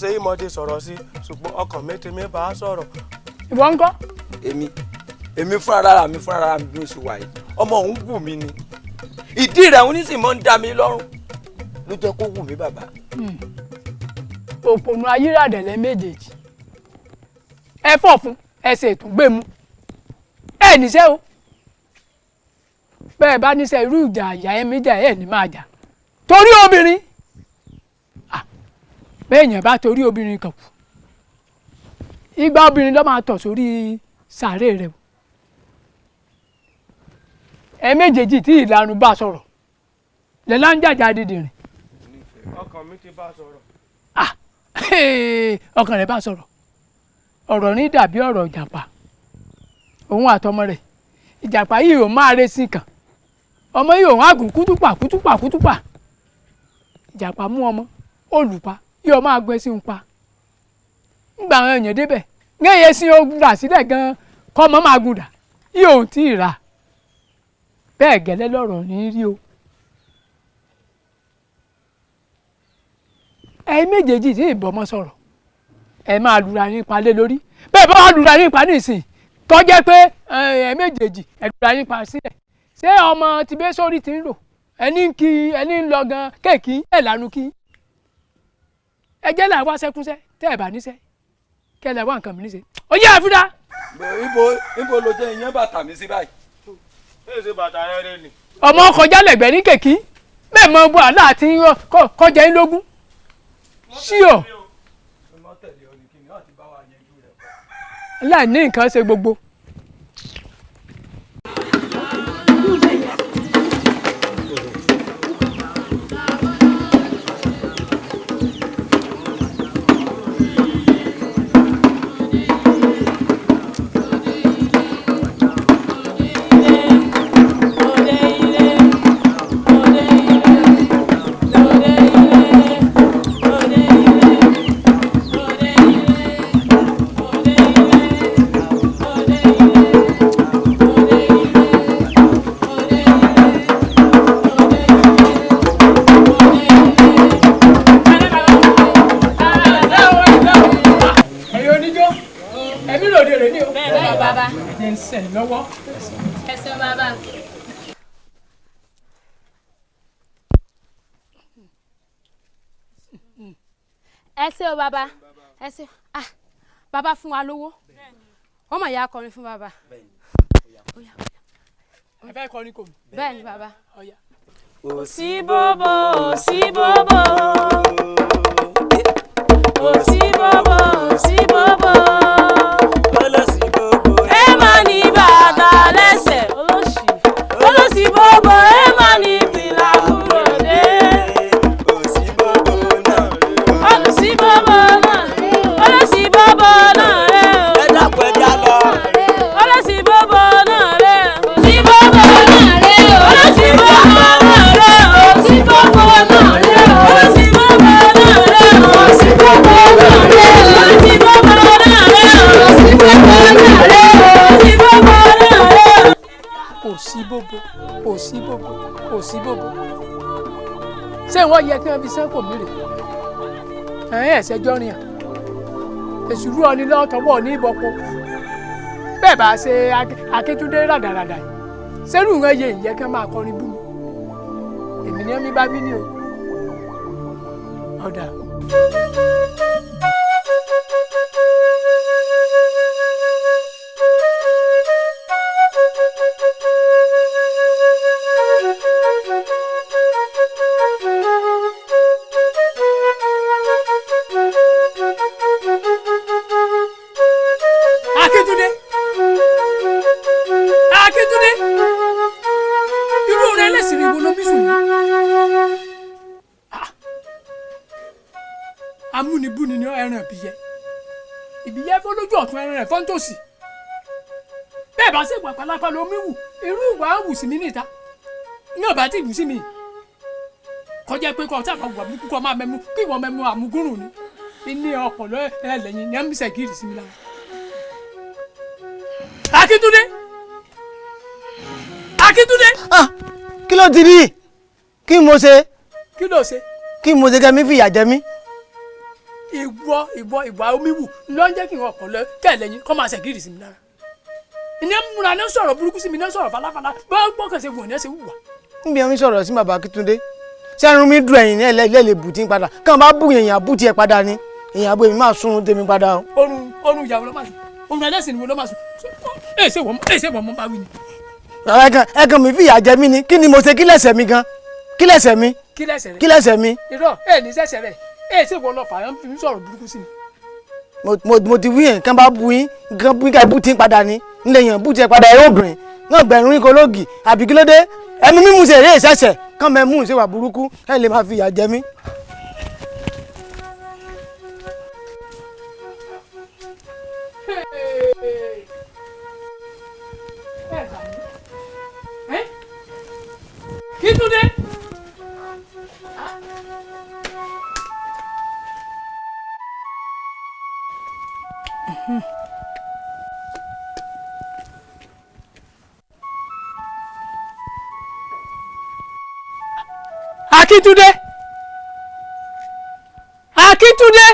ṣe ìmọ̀dé sọ̀rọ̀ sí ṣùgbọ́n ọkàn mi ti mí bá a sọ̀rọ̀. ìwọ ń kọ́. èmi fúnra mi bí mo ṣe wà yìí ọmọ òun wù mí ni ìdí rẹ̀ òun ní sì máa ń dá mi lọ́rùn ló jẹ́ kó wù mí bàbá. òpònú ayírádẹ̀lẹ̀ méjèèjì ẹ fọ̀ fún ẹsẹ̀ ètò gbé mu ẹ níṣẹ́ o bẹ́ẹ̀ bá níṣẹ́ irú ìjà àyà ẹ̀mí jà ẹ̀ ní máa jà torí obìnrin bẹ́ẹ̀ yẹn bá torí obìnrin kan kù igba obìnrin ló máa tọ̀ sórí sàárè rẹ̀ o. ẹ méjèèjì tí ìlànà bá sọ̀rọ̀ lẹ́la ń jàjà dídìrín. ọkàn mi ti bá sọ̀rọ̀. ọkàn rẹ̀ bá sọ̀rọ̀ ọ̀rọ̀ ní dàbí ọ̀rọ̀ ìjàpá òun àtọmọ rẹ̀ ìjàpá yìí ò máa re sí kan ọmọ yìí òun àgùn kútùpà ìjàpá mú ọmọ olùpa yóò máa gbé sí ń pa ńgbà àwọn èèyàn débẹ̀ ngẹ́yẹ sí ogun rà sílẹ̀ gan-an kọ́ ọmọ máa gùn dà yóò tí ì rà bẹ́ẹ̀ gẹ́lẹ́ lọ́rọ̀ ní rí o. ẹ̀yin méjèèjì tí ìbọmọ sọ̀rọ̀ ẹ máa lura nípa lé lórí bẹ́ẹ̀ bá wà lura nípa nísìn tó jẹ́ pé ẹ méjèèjì ẹ lura nípa sílẹ̀ ṣé ọmọ ti bẹ́ sórí ti ń rò ẹni ń kí ẹni ń lọ gan kéèkì ẹ̀ lánú kí ẹ jẹ́ là wá sẹ́kúnṣẹ́ tẹ́ ẹ̀ bá níṣẹ́ kẹ́ ẹ lẹ̀ wá nǹkan mi níṣẹ́ ó yẹ àfúdá. ibo ló jẹ́ ìyẹn bàtà mi sí báyìí. ṣé bàtà rẹ rẹ ni. ọmọ kọjá lẹ̀gbẹ́ ní kéèkì bẹ́ẹ̀ mọ bọ́ àlá àti kọjá yín lógún sí o. láì ní nǹkan ṣe gbogbo. Lọ́wọ́. Ẹsẹ̀ bàbá. Ẹsẹ̀ o bàbá. Ẹsẹ̀ bàbá fún wa lówó. Wọ́n mọ̀ ya kọrin fún bàbá. Ẹ fẹ́ kọrin kò mí. Bẹ́ẹ̀ ni bàbá. Òsì bòbò, òsì bòbò. Òsì bòbò, òsì bòbò. Olóṣì bòbò ẹ má ní fìlà kúrò dé. Òsì bòbò náà olóṣì bòbò náà rè o. ẹ dàpọ̀ ẹja lọ. Olóṣì bòbò náà rè o. Òsì bòbò náà rè o. Olóṣì bòbò náà rè o. Òsì bòbò náà rè o. Olóṣì bòbò náà rè o. Òsì bòbò náà rè o. Olóṣì bòbò náà rè o. Òsì bòbò náà rè o. Òsì bòbò náà rè o. Òsì bòbò ṣé wọ́n yẹ kí wọ́n fi sẹ́kò mí rè ẹ̀sẹ̀ jọ́rìn à èsùrú ọ̀ni lọ́tọ̀wọ́ ní ìbọ̀pọ̀ bẹ́ẹ̀ bá ṣe Akíntúndé ràdàràdà sẹ́rù wọn yẹ ìyẹn kí wọ́n máa kọrin bú mi èmi ni wọ́n mi bá bí ní o ọ̀dà. Amúnibúni ni ẹran ìbíyẹ fọlójú ọ̀tún ẹran rẹ̀ fọ́ńtòsì bẹ́ẹ̀ bá ṣe ìwà pàlápàá lomi wù irú ìwà wù sí mi níta ní ọ̀bá tí ìlú sí mi kọjá pé kọ́ ọ̀tá àwọn àbúkú kọ́ máa mẹ́mú kí ìwọ mẹ́mú àmúgúrùn ni ní ọpọlọ ẹlẹ́yìn ní ẹ̀mí sẹ́gírì sí mi lára. Akíntúndé. Kí ló ti rí kí mo ṣe. Kí ló ṣe. Kí mo ṣe kẹ́ mi fìyà jẹ mí. ìwà omi wù ló ń jẹ́ kí n ọpọlọ kẹ́lẹ́yìn kọ́ máa sẹ́gírì sí mi lára. ìní múra ní sọ̀rọ̀ burúkú sí mi ní sọ̀rọ̀ falafala gbọ́ kàn ṣe wò ní ẹsẹ̀ wùwà. níbi ẹni sọ̀rọ̀ sí bàbá Akíntúndé sẹ́run mi dùn ẹ̀yìn ní ẹlẹ́lẹ́ bùtí padà kàn bá bù èèyàn bùtí ẹ̀ padà ni èèyàn àbò èmi máa sún tèmi padà o. orun ìyàwó ló máa sùn orun ẹlẹ́sìn ni ló máa sùn ẹ ṣe wọ́n mọ́ bá wí ni. ẹ kàn mi fìyà jẹ mí ni kí ni mo ṣe kí lẹ́sẹ̀ mi gan kí lẹ́sẹ̀ mi kí lẹ́sẹ̀ mi. irọ́ ẹ ní sẹ́sẹ̀ rẹ̀ ẹ ṣe wọ́n lọ fà á fi sọ̀rọ̀ burúkú sí mi mo ti wí yẹn kán bá bu yín kán bu yín ká bú tí ń padà ní nílẹ̀ yẹn bú tí ẹ padà ẹ obìnrin náà gbẹ̀rún yín kolóògì àbí kí ló dé ẹnu mímú ṣe eré ìṣẹ̀ṣẹ̀ kán mẹ́ mú ṣe wà burúkú ẹ lè máa fi ìyà jẹ mí. Kí tún dé? Akíntúndé! Akíntúndé!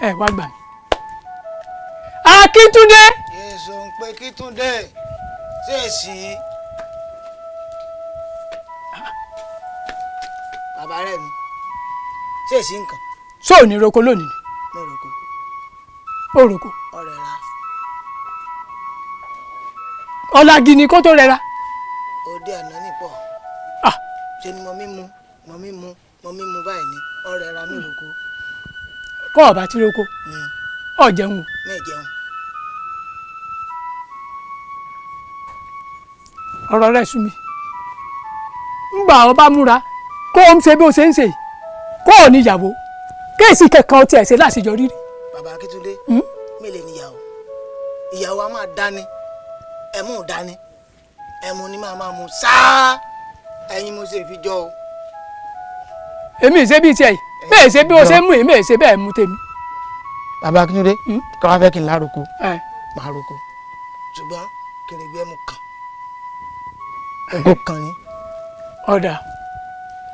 Ẹ wá gbà mí. Akíntúndé! Yéésù ń pe Kítúndé ṣé èsì bàbá rẹ̀ mi ṣé èsì nǹkan. Ṣó ò ní roko lónìí? Mi ò roko. Ó roko. Ọ̀rẹ́ ra. Ọ̀làgì ni kó tó rẹra. Òde àná nìpọ̀. Ṣé ni mọ̀ mímu báyìí ni ọ̀rẹ́ ra mi roko. Kọ́ ọ̀bá tí roko. Ọ̀ jẹun. Mi jẹun. Ọ̀rọ̀ rẹ̀ sú mi. Ńgbà ọ bá múra kó o ń ṣe bí o ṣe ń ṣe kó o níyàwó kéèsì kẹ̀kan ọtí ẹ̀ ṣe láṣejọ rírí. Bàbá Akíntúndé mi lè níyàwó ìyàwó a máa dání ẹ̀mú dání ẹ̀mú ni máa mú sáá ẹ̀yin mo ṣe fi jọ o. Èmi ìṣe bíi tiẹ̀ yìí bẹ́ẹ̀ ṣe bí o ṣe ń mú èmi ìṣe bẹ́ẹ̀ mú tèmi. Bàbá Akíntúndé kí wọ́n fẹ́ kí n lárúkọ máa roko ṣùgbọ́n kèrègbè ẹ̀mú kan oko kan ni. Ọ̀dà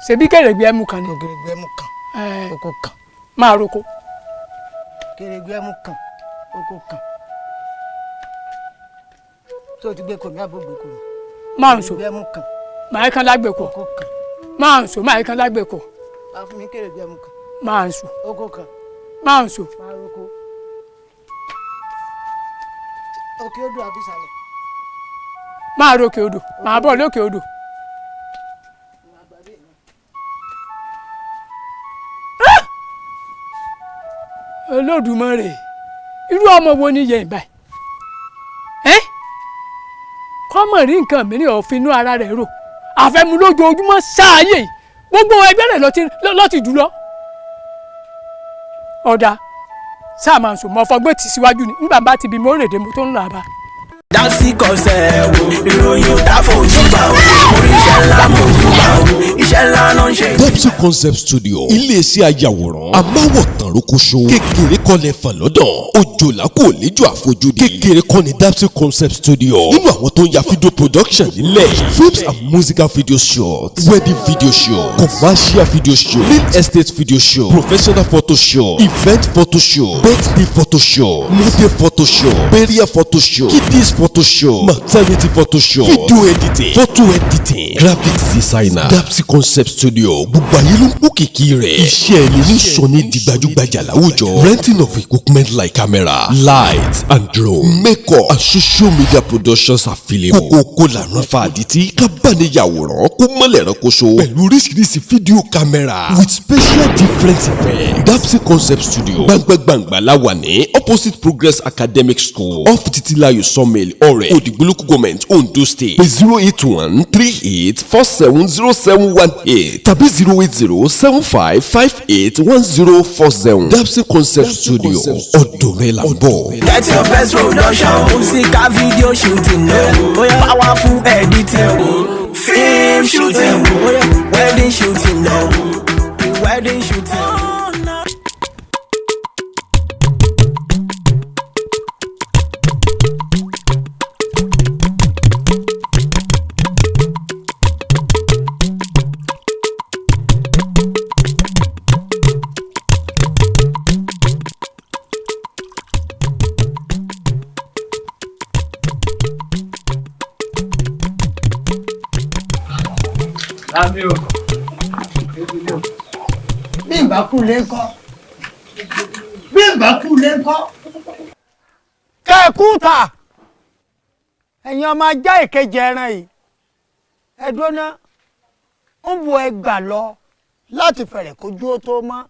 ṣebí kèrègbè ẹ̀mú kan ni. Kèrègbè ẹ̀mú kan oko kan. Máa roko. Kèrègbè ẹ̀mú kan oko kan. Tó o ti gbé komi àbò gbé komi. Máa ń so kèrègbè ẹ̀mú kan. Máa kan lágbè kọ. Oko kan. Máa ń so máa kan lágbè kọ. Wá fún mi kèrègbè ẹ̀mú kan. Máa ń so. Oko kan. Máa ń so. Máa roko. Òkè odò àbí ìsàlẹ̀. Máa rókè odò máa bọ̀ lókè odò. Olódùmarè irú ọmọ wo ni yẹn báyìí kọ́mọ̀ rí nǹkan mìíràn òfin inú ara rẹ̀ rò àfẹ́mu lójoojúmọ́ sáàyè gbogbo ẹgbẹ́ rẹ̀ lọ́ti jù lọ. Ọ̀dà sáà máa ń sọ mọ́ fọgbẹ́ tì síwájú ni nígbà bá ti bí mo rèdè mo tó ń lọ àbá. Dapsy Concept ìròyìn ò dá fojú bá o orí iṣẹ́ ńlá fojú bá o iṣẹ́ ńlá ló ń ṣe. Dapsy Concept Studio iléeṣẹ́ ayàwòrán amáwọ̀tàn rókòṣó kékeré kọ́lẹ̀ fàlọ́dàn òjòlá kò léjò àfojúdi kékeré kọ́ ni Dapsy Concept Studio nínú àwọn tó ń ya fídíò production nílẹ̀ films and musical video shots wedding video show commercial video show real estate video show professional photo show event photo show birthday photo show model photo show burial photo show kiddies photo show maternity photo show video editing photo editing graphics designer Dapsy Concept Studio gbogbo ayé ló ń kó kìkì rẹ̀ iṣẹ́ ẹni ní sọ ní di gbajúgbajà láwùjọ renting of equipment like camera lights and drone makeup and social media productions available kókó lànà fàdítì kábàániyàwòrán kó mọ́lẹ̀ ránkoṣo pẹ̀lú oríṣiríṣi fídíò camera with special different effects Dapsy Concept Studio gbàngbàngbà la wà ní opposite Progress Academic School off Titilayo Sawmill ọ̀rẹ́ Òdìgbòlùkù Government Ondo State pé 08138470718 tàbí 08075581040 Dapsy Concept Studio ọ̀dọ̀ rẹ̀ là ń bọ̀. Get your best production musical video shooting powerful editing film shooting wedding shooting pre-wedding shooting. Bí n bá kú lé ńkọ́ bí n bá kú lé ńkọ́. kẹ́ẹ̀kú ta ẹ̀yin ọmọ ajá ìkejì ẹran yìí ẹ̀dọ́nà ń wo ẹgbà lọ láti fẹ̀rẹ̀ kójú ó tó mọ́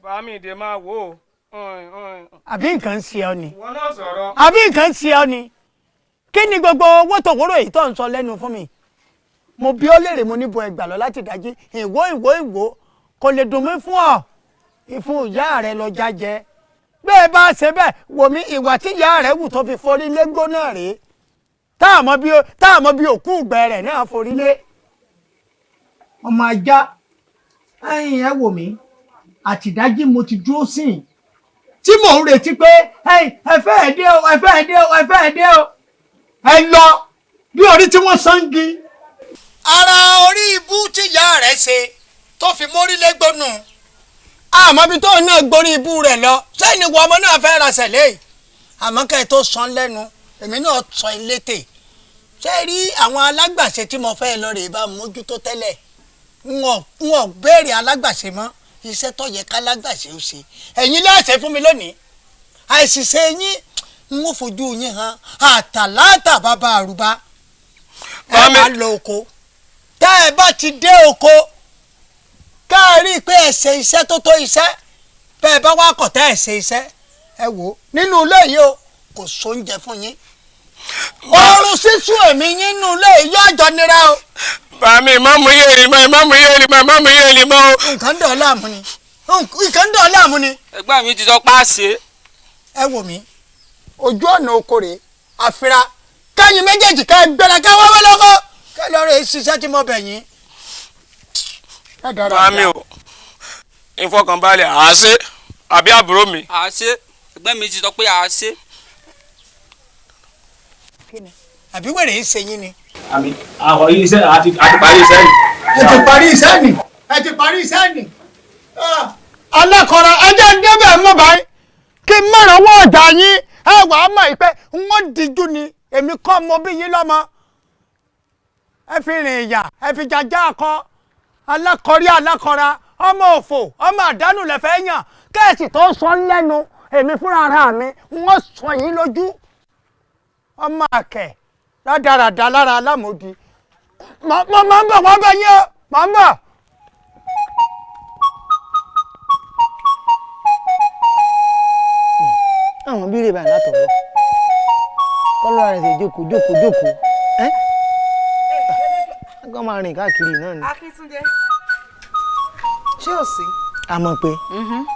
bàámi ìdè máa wò ó. àbí nǹkan ń ṣe ọ ni. ìwọ náà sọ̀rọ̀. àbí nǹkan ń ṣe ọ ni. kí ni gbogbo owó tòwórò èyí tó ń sọ lẹ́nu fún mi. mo bí ó léèrè mo níbo ẹgbà lọ láti dájí ìwó kò lè dùn mí fún ọ. ìfun ìyá rẹ lọ jájẹ. bẹ́ẹ̀ bá ṣe bẹ́ẹ̀ wò mí ìwà tí ìyá rẹ wù tó fi forí lé gbóná rèé. tá àmọ́ bí òkú ìgbẹ́ rẹ̀ náà forí lé. ọmọ ajá ẹ̀yin ẹ wò mí àtìdájí mo ti dúró sí i tí mò ń retí pé ẹ fẹ́ dé o ẹ lọ bí orí tí wọ́n sangi. ara orí ibú tí ìyá rẹ̀ ṣe tó fi mórí lẹ́gbọ̀nù àmọ́ bí tóun náà gborí ibú rẹ̀ lọ sẹ́yìn ni ọmọ náà fẹ́ ra sẹ̀lẹ̀ yìí àmọ́ kẹ́ ẹ tó sàn lẹ́nu èmi náà sọ ilétè ṣé rí àwọn alágbàṣe tí mo fẹ́ lọ rè bá mójútó tẹ́lẹ̀ wọn béèrè alágbàṣe mọ́ iṣẹ́ tó yẹ ká alágbàṣe ó ṣe ẹ̀yin láṣẹ fún mi lónìí àìsíṣe yín n ó fojú yín hàn àtàlátà bàbá àrùbá ẹ máa lọ oko tá ẹ bá ti dé oko ká rí i pé ẹ ṣe iṣẹ́ tó tó iṣẹ́ bẹ́ẹ̀ bá wá kọ̀ tá ẹ ṣe iṣẹ́ ẹ wò nínú ilé yìí o kò sóúnjẹ fún yín oorun sísún èmi yín nínú ilé yìí yóò jọ nira o. bàmí má mú yéèrè mọ́ o. nǹkan dọ̀ láàmú ni. ẹgbẹ́ mi ti sọ páàsì. ẹ wò mí ojú ọ̀nà oko rèé àfira káyìn méjèèjì ká gbẹrẹ ká wọ́wọ́ lọ́kọ́ ká lọ́ọ́ rẹ̀ ṣiṣẹ́ tí mo bẹ̀ yín. bàmí o ìfọkànbalẹ̀ àáṣe àbí àbúrò mi. àáṣe ẹgbẹ́ mi ti sọ pé àáṣe. àbí wèrè ń ṣe yín ni. àmì àwọn iṣẹ́ àti parí iṣẹ́ yìí. ẹ ti parí iṣẹ́ ni. alákọ̀ọ́ra ẹjẹ́ ń débẹ̀ mọ́ báyìí kí n mọ̀ràn owó ọ̀dà yín ẹ wà á mọ̀ pé wọ́n díjú ni èmi kọ́ mọ bí yín lọ́mọ. ẹ fi rìn ìyà ẹ fi jàjà akọ alákọ̀ọ́ra ọmọ òfò ọmọ àdánù lẹ́fẹ̀ẹ́ yàn kẹ́ẹ̀sì tó sọ lẹ́nu èmi fúnra ara mi wọ́n sọ yín lójú. ọmọ àkẹ́ rádaràdà lára alámòdì mo máa ń bọ̀ wọ́n bẹ yín o máa ń bọ̀. àwọn bíi rèébà látọ̀rọ̀ kọ́lọ́ra rẹ̀ ṣe jókòó ẹ́ kọ́ máa rìn káàkiri náà ni. Akíntúndé ṣé ò sí. a mọ̀ pé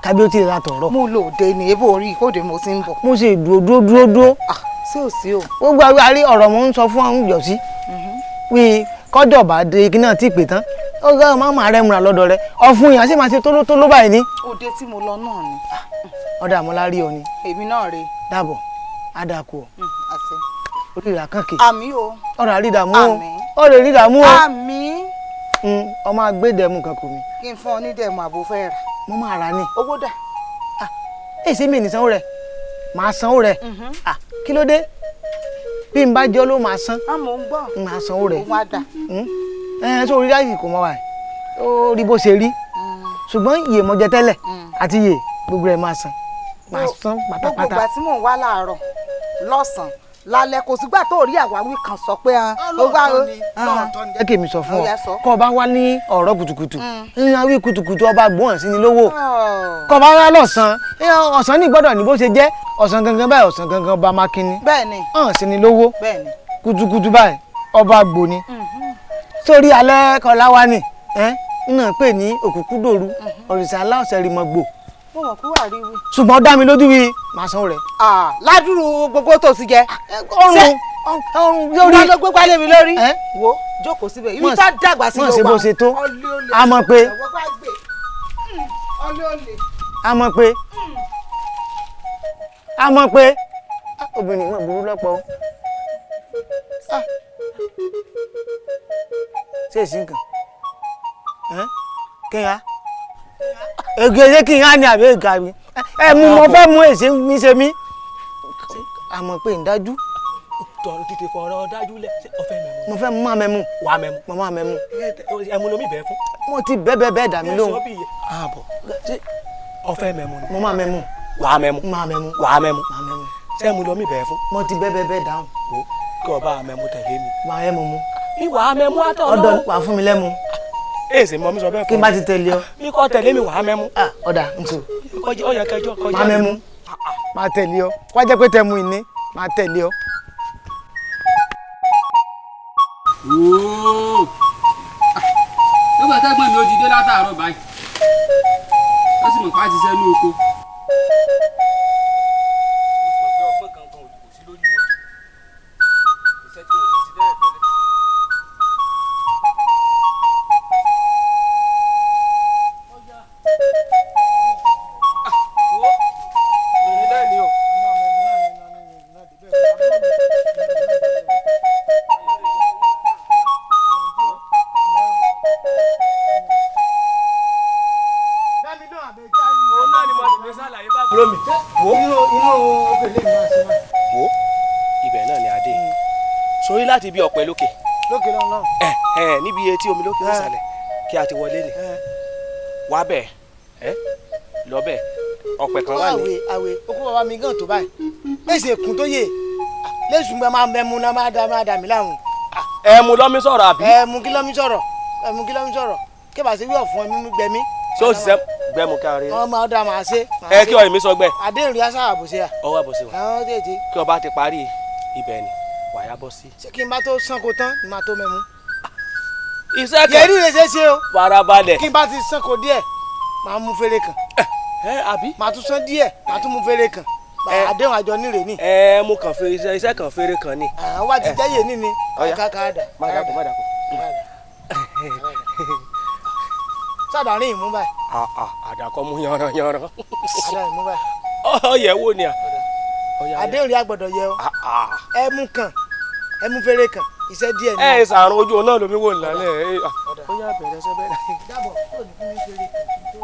kábíyèsí rẹ̀ látọ̀rọ̀. mo lò dé ní ebó orí ìkóde mo ti ń bọ̀. mo ṣe dúró. sí ò sí o. gbogbo àrí ọ̀rọ̀ mo ń sọ fún àwọn ìjọsí wí kọ́jọ̀ bá dé igi náà tí ì pè tán ó gbọ́dọ̀ máa máa rẹ́ múra lọ́dọ̀ rẹ̀ ọ̀fun yàn á sì máa ṣe tó ló báyìí ní. òde tí mo lọ náà ni. ọ̀dà àmọ́lá rí ọ ni. èmi náà rè. dàbọ̀ àdàkù ọ. àṣẹ. orí ìlà kànkè. àmì o. ọ̀rọ̀ àrídàmú o. ọ̀rọ̀ ìrídàmú o. àmì. ọmọ agbẹ́dẹ̀mú kan kò mí. kí n fún ọ ní dẹ̀mú àbò fẹ́ rà. mo máa rà ní. owó dà. èsì mi ní sanwó rẹ̀ máa sanwó rẹ̀ kí ló dé bí n bá jẹ́ ló máa san. àmọ́ ń gbọ́. máa sanwó rẹ̀. òun á dà. tó orí láyìí kò mọ wa ó rí bó ṣe rí ṣùgbọ́n iye mọ́jẹ tẹ́lẹ̀ àti iye gbogbo rẹ̀ máa san pátápátá. gbogbo ìgbà tí mò ń wá láàárọ̀ lọ́sàn-án lálẹ́ kò sígbà tó rí àwáwí kan sọ pé ó wá o. jẹ́ kí èmi sọ fún ọ kó o bá wá ní ọ̀rọ̀ kùtùkùtù ìyẹn wí kùtùkùtù ọba gbọ́n sí ni lówó kó o bá wá lọ́sàn-án ọ̀sán ní gbọ́dọ̀ ní bó ṣe jẹ́ ọ̀sán gangan báyìí ọ̀sán gangan ọba mákínní bẹ́ẹ̀ni hàn sí ni lówó bẹ́ẹ̀ni kùtùkùtù báyìí ọba gbòní sórí alẹ́ kọlá wa ni náà pè ní òkùnkùndòru òrìṣà aláọ̀sẹ̀ rí mọ́ gbò mo mọ̀ kúrò àríwí. ṣùgbọ́n dá mi lójú bíi màá sanwó rẹ̀. ládùúrú gbogbo tó ti jẹ. ọrùn lórí wọn ló gbé pálẹ̀ mi lórí. wo jókòó síbẹ̀ ibi tá dàgbà sí ló wà. mọ̀ ṣe bó ṣe tó a mọ̀ pé obìnrin náà burú lọ́pọ̀ ṣé èsì nǹkan kẹ́yà ègèdè kí n á ní àbí ègà mi mú mo fẹ́ mú èsì mi ṣe mí àmọ́ pé ń dájú. tọrọ tètè fọ̀rọ̀ dájú lẹ ọfẹ mẹmu. mo fẹ́ mú máa mẹmu. wà á mẹmu. mo máa mẹmu. ẹmu lomi bẹ́ẹ̀ fún. mo ti bẹ́ẹ̀ dà mí lóhùn. ààbọ̀ ọfẹ mẹmu ni. mo máa mẹmu. wà á mẹmu. máa mẹmu. wà á mẹmu. sẹ́mu lomi bẹ́ẹ̀ fún. mo ti bẹ́ẹ̀ dáhùn. kí ọba mẹmu tẹ̀lé mi. wà á mẹmu mu. mi wà á mẹmu àtọ̀ lọ. ọ̀dọ̀ wà á fún mi lẹ́mu. èsì mọ mi sọ bẹ́ẹ̀ fún mi. kí n bá ti tẹ̀lé ọ. mi kọ́ tẹ̀lé mi wà á mẹmu. ọ̀dà n so ọyà kẹjọ kọjá. máa mẹ́mu máa tẹ̀lé ọ wá jẹ́ pé tẹ̀mú ìní máa tẹ̀lé ọ. nígbà tẹ́gbọ́n mi ó ti dé látàárọ̀ báyìí ó sì mọ̀ pé a ti sẹ́nu oko. láti bí ọ̀pẹ lókè. lókè lọ́nà. níbi etí omi lókè nísàlẹ̀ kí a ti wọlé ni. wá bẹ́ẹ̀ lọ bẹ́ẹ̀ ọ̀pẹ kan wà ní. àwẹ̀ okú bàbá mi gàn tó báyìí bẹ́ẹ̀ kún tó yè lẹ́sùn gbẹ máa mẹ́mu náà máa dà mí láwọn. ẹmu lọ́mí sọ̀rọ̀ àbí. ẹmu kí lọ́mí sọ̀rọ̀ kí bàtí wíwọ̀ fún ẹmí gbẹmí. ṣé o ṣiṣẹ́ gbẹmu káre. ọmọ ọdọ máa ṣe. kí ọ̀rẹ́ mi sọ gbẹ. àdéhùn rí aṣáà àbòsí à. ọwọ́ àbòsí wa. àwọn tètè. kí ọba ti parí ibẹ̀ ni wàyà bọ́ sí. ṣé kí n bá tó sanko tán ni màá tó mẹ́mu. iṣẹ́ kan yẹ̀rí lè ṣe é ṣe o. farabalẹ̀. kí n bá ti sanko díẹ̀ màá mú fèrè kan. àbí. màá tún san díẹ̀ màá tún mú fèrè kan. àdéhùn àjọ nírè ni. mo kàn fèrè iṣẹ́ kan fèrè kan ni. àwọn wa ti jẹ́ yé ní ni. kàkà dà. má dàkú. sàdárín ìmú báyìí. àdàkọ mú yanran. àdárín ìmú báyìí. ọyẹ wo ni a. àdéhùn rí agbọ́dọ̀ yẹ o. ẹmu kan ẹmu fèrè kan iṣẹ́ díẹ̀ ni. ẹ sàrùn ojú náà lómi wò lálẹ́ ó yà bẹ̀rẹ̀ ṣẹ́ bẹ́ẹ̀. dábọ̀ tó ní fún mi fèrè kan tó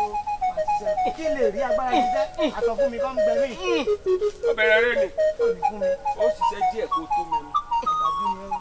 máa ṣiṣẹ́ kí lè rí agbára ṣiṣẹ́ àtọ̀ fún mi kọ́ ń gbẹ mí. ó bẹ̀rẹ̀ rẹ ni. tó ní fún mi. ó ṣiṣẹ́ díẹ̀ kó tó mi. ọ̀dàbí ni ó.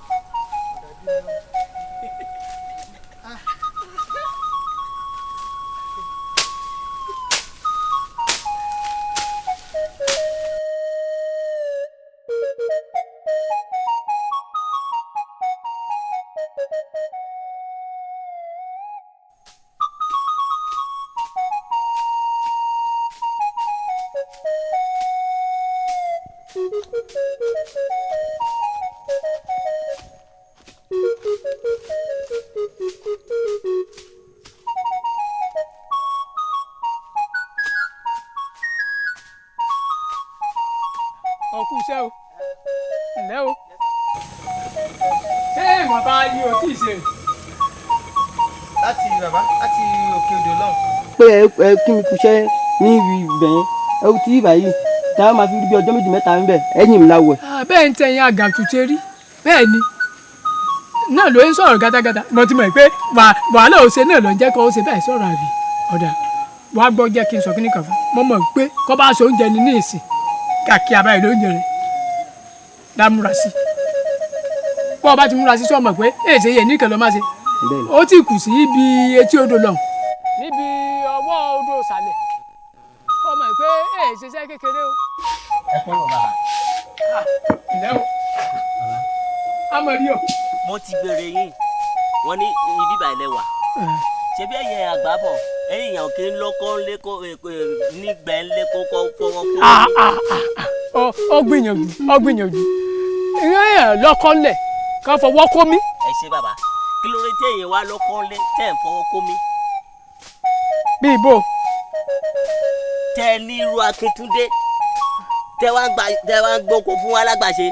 ọkú iṣẹ́ o ǹlẹ́ o ṣé ìwọ̀n bá yí o tí ì ṣe. láti bàbá láti òkè odò lọ́hùn. pé ẹ kí mi kúṣẹ́ ní ibẹ̀ yẹn ẹ ti ibà yìí táwọn máa fi rí bí ọjọ́ méjì mẹ́ta ń bẹ̀ ẹ̀yìn mi láwọ̀ ẹ̀. bẹ́ẹ̀ ń tẹ̀yìn àgàtúnṣe rí bẹ́ẹ̀ ni náà ló ń sọ̀rọ̀ gátagátá mo ti mọ̀ pé wàhálà òṣè náà ló ń jẹ́ kó o ṣe bẹ́ẹ̀ sọ̀rọ̀ àbí ọ̀dà wàá gbọ́ jẹ́ kí n sọ kí nìkan fún mo mọ̀ pé kó bá aṣọ oúnjẹ ni ní ìsìn kàkí abáyé ló ń jẹrẹ dá múra sí bó o bá ti múra sí sọ mọ̀ pé èsè yẹ nìkan ló má ṣe ó ti kù sí ibi etí odò lọ. níbi ọwọ́ odò sàlẹ̀ kó mọ̀ pé èsè iṣẹ́ kékeré o. ẹ pẹ́ wọ̀ bàbá. ǹlẹ́ o amọ̀rí o. mo ti béèrè yín wọn ní ibi ìbàlẹ̀ wà ṣé bí ẹ̀yẹ àgbàbọ̀ ẹ̀yìn èèyàn kì í lọ́kọ́ lẹ́kọ́ nígbẹ́ lẹ́kọ́ fọwọ́ kó. ó gbìyànjú ìyẹn lọ́kọ́ lẹ̀ ká fọwọ́ kó mi. ẹ ṣe bàbá kí ló dé tí èèyàn wá lọ́kọ́ lé tẹ̀ ń fọwọ́ kó mi. bí ibo. tẹ ní irú Akíntúndé tẹ wá ń gboko fún alágbàṣe.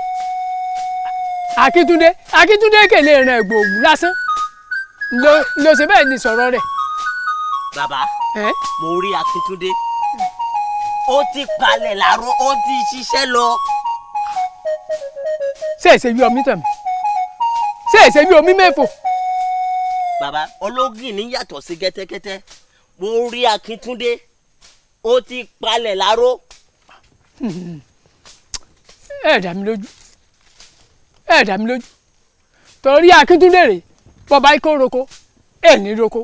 Akíntúndé kèlè rìn ẹ̀gbòòwú lásán ló ṣe bẹ́ẹ̀ ni sọ̀rọ̀ rẹ̀. bàbá mo rí Akíntúndé ó ti palẹ̀ làárọ̀ ó ti ṣiṣẹ́ lọ. ṣé èsè bí omi tàn mí ṣé èsè bí omi mẹ́fò. bàbá ológin ní yàtọ̀ sí kẹ́tẹ́kẹ́tẹ́ mo rí Akíntúndé ó ti palẹ̀ làárọ̀. ẹ dá mi lójú torí Akíntúndé rè bọba ikọ roko ẹ ní roko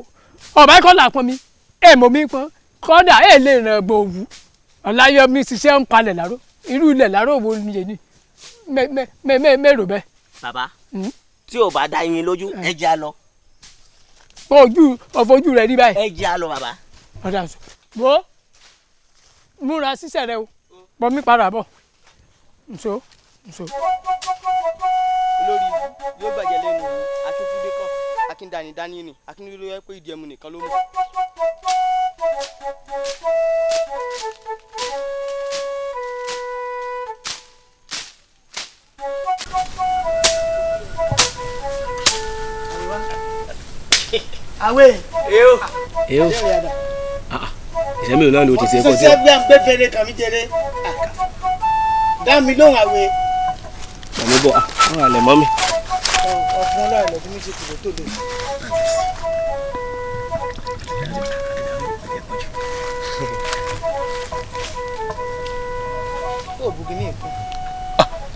ọba ikọ làpọn mi ẹ mọ mi pọn kódà ẹ lè ràn gbòòwú ọláyọmí ṣiṣẹ́ ń palẹ̀ láró irú ilẹ̀ láró wo ni yé ni mẹ́rò bẹ́ẹ̀. bàbá tí ò bá dá yín lójú ẹ jẹ́ á lọ. ọ̀fojú rẹ̀ rí báyìí. ẹ jẹ́ á lọ bàbá. ọ̀dà sọ wo múra sísẹ̀ rẹ o bọ́ mi padà bọ̀ nso. olórí yóò bàjẹ́ lẹ́nu akíntúndé kọ́ akíndani dání ni akíndúndé ló yẹ pé ìdí ẹmu nìkan ló mú. àwẹ̀. èyó. ìṣẹ́ mi ò náà ni o ti ṣe é kọ́ sí. ṣé bí a ń gbé fèrè kàmí jẹrẹ dá mi lóhùn àwẹ̀. àmì bọ̀ àwọn àlẹ̀ mọ́ mi. ọ̀fun ọlọ́run lọ́dún mi ti kúrò tó lè. ó bùkún ní ìkún.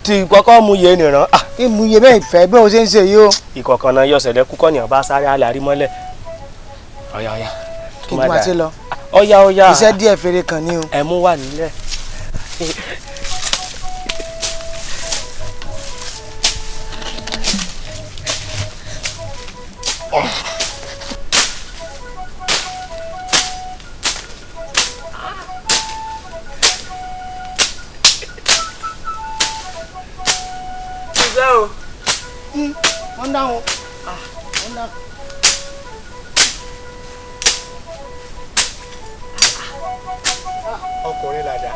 tí kọ́kọ́ mu yé nìran. kí mu yé bẹ́ẹ̀ fẹ́ bí o ṣe ń ṣe yìí o. ìkọ̀kan náà yọ̀sẹ̀lẹ̀ kúkọ́ ní ọba sáré alẹ́ àrímọ́lẹ̀. ọ̀yà kí n tó máa ṣe lọ. ọ̀yà iṣẹ́ díẹ̀ fèrè kan ní o. ẹ̀mú wà nílẹ̀. wọ́n dáhùn. wọ́n dáhùn. ọkùnrin làjà.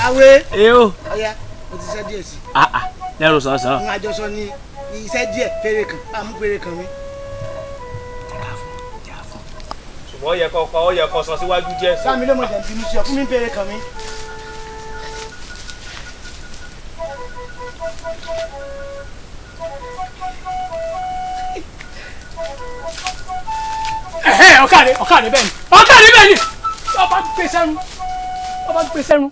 àwẹ̀. èyó. ọ̀ya mo ti ṣe díẹ̀ sí. lẹ́rù sọ̀sọ̀. n àjọsọ ní iṣẹ́ díẹ̀ fèrè kan àmú fèrè kan mi. ṣùgbọ́n ó yẹ kó sọ síwájú díẹ̀ sí. sáà mi ló mọ̀ jẹ́ bínú sí ọ fún mi fèrè kan mi. ọ̀kadì bẹ́ẹ̀ ni ọba gbé sẹ́nu.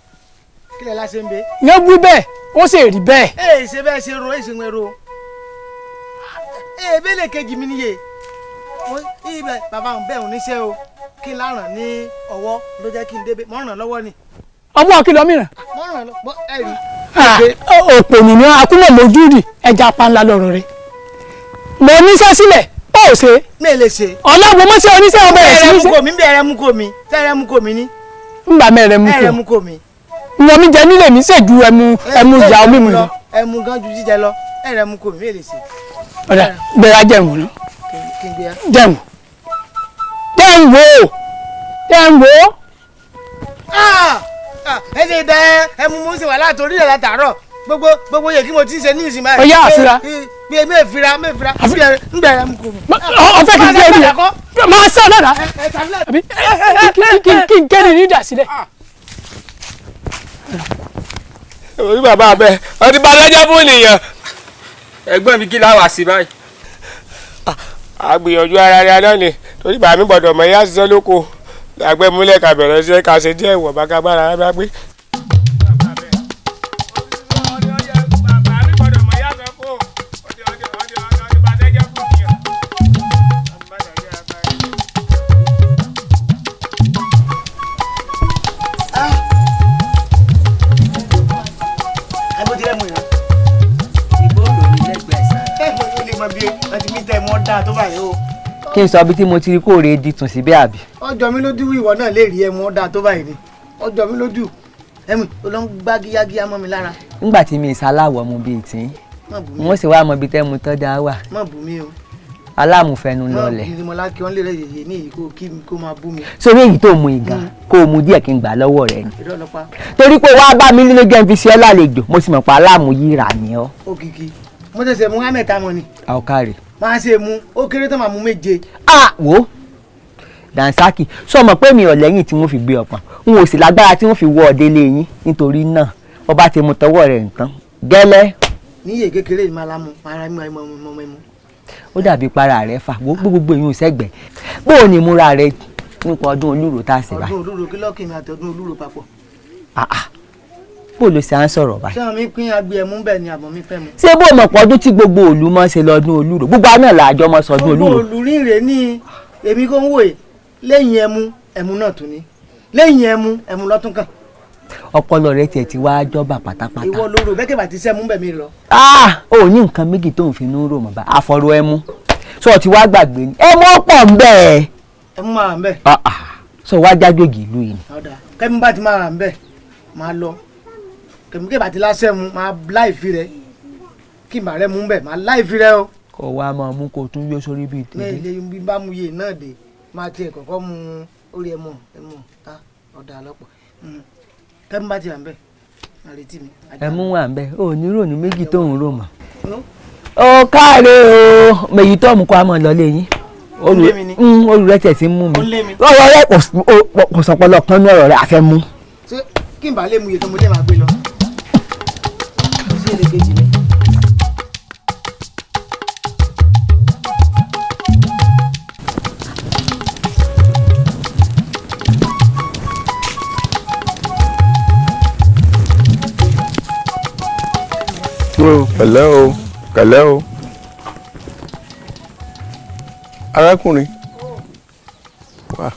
kí lè láṣẹ ń bẹ. yẹn wí bẹ́ẹ̀ ó sì rí bẹ́ẹ̀. ee ṣe bẹ́ẹ̀ ṣe ro èsì ń ro ee bẹ́ẹ̀ lè kejì mi níye ibẹ̀ bàbá òun bẹ́ẹ̀ òun níṣẹ́ o kí n láràn ní ọwọ́ ló jẹ́ kí n débẹ̀ mọ́ ràn lọ́wọ́ ni. ọmọ kìlọ̀ mìíràn. mọ́ ràn lọ́wọ́ ẹ rí. òpò nìyẹn akúmọ̀ mojú rì ẹja panla lọ́rọ̀ rẹ̀ mo níṣẹ́ sílẹ̀ ó ṣe. mi lè ṣe. ọlọ́gbọ̀n mọ́ṣẹ́ oníṣẹ́ ọmọ rẹ̀ sí níṣẹ́. bẹ̀rẹ̀ mú kò mí tẹ́rẹ̀ mú kò mí ní. ngbà mẹ́rẹ̀ mú kò mí. ìwọ̀n mi jẹ nílé mi ṣèjú ẹmu ìyá omi mu lọ. ẹmu gan ju jíjẹ lọ ẹ̀rẹ̀ mú kò mí lè ṣe. ọ̀dà gbéra jẹun náà. kí n gbéra. jẹun wò. ẹ ṣe dẹ ẹmu mú sí wàhálà torí ẹ̀ látàárọ̀ gbogbo yẹ kí mo ti ń ṣe ní ìsìn báyìí. ọyá àfira. bí ẹ mẹ́fira ń bẹ̀rẹ̀ mú kò mí. ọ̀fẹ́ kì í gbé mi máa sọ náà àbí kí n kẹ́ni ní ìdásílẹ̀. orí bàbá bẹ ọtí bá lọ́jọ́ fún ènìyàn. ẹ̀gbọ́n mi kí láwà sí báyìí. àgbìyànjú ara rẹ náà ni torí bàmí gbọ́dọ̀ mọ ẹyà ṣiṣẹ́ lóko àgbẹ̀ múlẹ̀ ká bẹ̀rẹ̀ ṣe ká ṣe díẹ̀ ìwọ̀n bá ká gbára rẹ bá gbé. kí n sọ bí tí mo ti rí kóòrè di tún síbẹ̀ àbí. ọjọ́ mi lójú ìwọ náà lè rí ẹmu ọ̀dà tó báyìí ni ọjọ́ mi lójú ẹmu ló ń gbá gíyágíyá mọ́ mi lára. nígbà tí mi ìsaláwọ̀ mu bíi tí wọ́n sì wá mọ ibi tẹ́mu tọ́ da wà. má bù mí o. aláàmúfẹnu lọlẹ̀. má bù mí mo lákì ọ́n lè rẹ̀ yèyé ní èyí kó máa bú mi. sórí èyí tó mu ìgà kó o mu díẹ̀ kí n gbà lọ́wọ́ rẹ ni. ìrọ̀lọ́pàá. torí pé wàá bá mi nílé jẹ́ n fi ṣe ọ́ lálejò mo sì mọ̀ pé aláàmúyíra ni ọ́. òkìkí mo ṣẹ̀ṣẹ̀ mú hámẹ́ta mọ́ ni. àwòkárì. máa ṣe mu ó kéré tó máa mú méje. wo Dansaki sọmọ pé mi ò lẹ́yìn tí wọ́n fi gbé ọ̀pọ̀ n ò sì lágbára tí wọ́n fi wọ ọ̀dẹ lẹ́yìn nítorí náà ọba ti mu tọwọ́ rẹ̀ nǹkan gẹ́lẹ́. níyè kékeré ni màá lámú ara mi mọ ẹmu. ó dàbí para rẹ̀ fà gbogbo èyí ò sẹ́gbẹ̀ẹ́ bó o ní múra rẹ̀ nípa ọdún olúro tá a sì bá. ọdún olúro kí lọ́ọ̀kì mi àti ọdún olúro papọ̀. bó ló ṣe à ń sọ̀rọ̀ báyìí. ṣé àwọn mi pín agbe ẹ̀mú bẹ́ẹ̀ ni àbọ̀ mi fẹ́ mu. ṣé bó mọ̀ pọ̀ ọdún tí gbogbo òlu mọ́ ṣe lọ́dún olúro gbogbo àná làjọ mọ́ sọdún olúro. gbogbo olùrí rẹ̀ ní èmi kò ń wòye lẹ́yìn ẹmu náà tún ní lẹ́yìn ẹmu lọ́tún kan. ọpọlọ rẹ tiẹ̀ ti wá jọba pátápátá. ìwọ ló rò bẹ́kẹ̀ bá ti sẹ́mu bẹ̀ mí lọ. ó ní nǹkan méjì tó ń fi inú rò mọ́ bá àfọ̀rọ̀ ẹmu sọ ti wá gbàgbé ni ẹmu pọ̀ ń bẹ́ẹ̀. ẹmu máa ń bẹ̀. sọ wá jágbègì ìlú yìí. kẹ́mi bá ti máa rà ń bẹ̀ máa lọ kẹ́mi kí bàtí lásẹ̀ mu máa láìfi rẹ̀ kí màá rẹ̀ mú bẹ̀ máa láìfi rẹ̀ o. kò wá máa mú kó tún yọ sórí bíi tèmi. ní ilé bí bá mu yé náà dé máa tiẹ̀ kọ́kọ́ mu orí ẹ̀ mọ̀ ta ọ̀dà lọ́pọ̀ kẹ́mi bá ti rà ń bẹ̀ máa retí mi. ẹ mú wà ń bẹ ò ní rònú méjì tó ń rò mọ́. ó káre o mèyí tó mú kó a mọ̀ lọ lé yín olùrẹ́tẹ̀ ti mú mi ọ̀rọ̀ rẹ̀ kò sọpọlọ kan ní ọ̀rọ̀ rẹ̀ àfẹ́ mú. ṣé kí n bá lè mu iye tó mo dé máa gbé lọ. sí èdè kejì mi. pẹ̀lẹ́ o pẹ̀lẹ́ o arákùnrin wá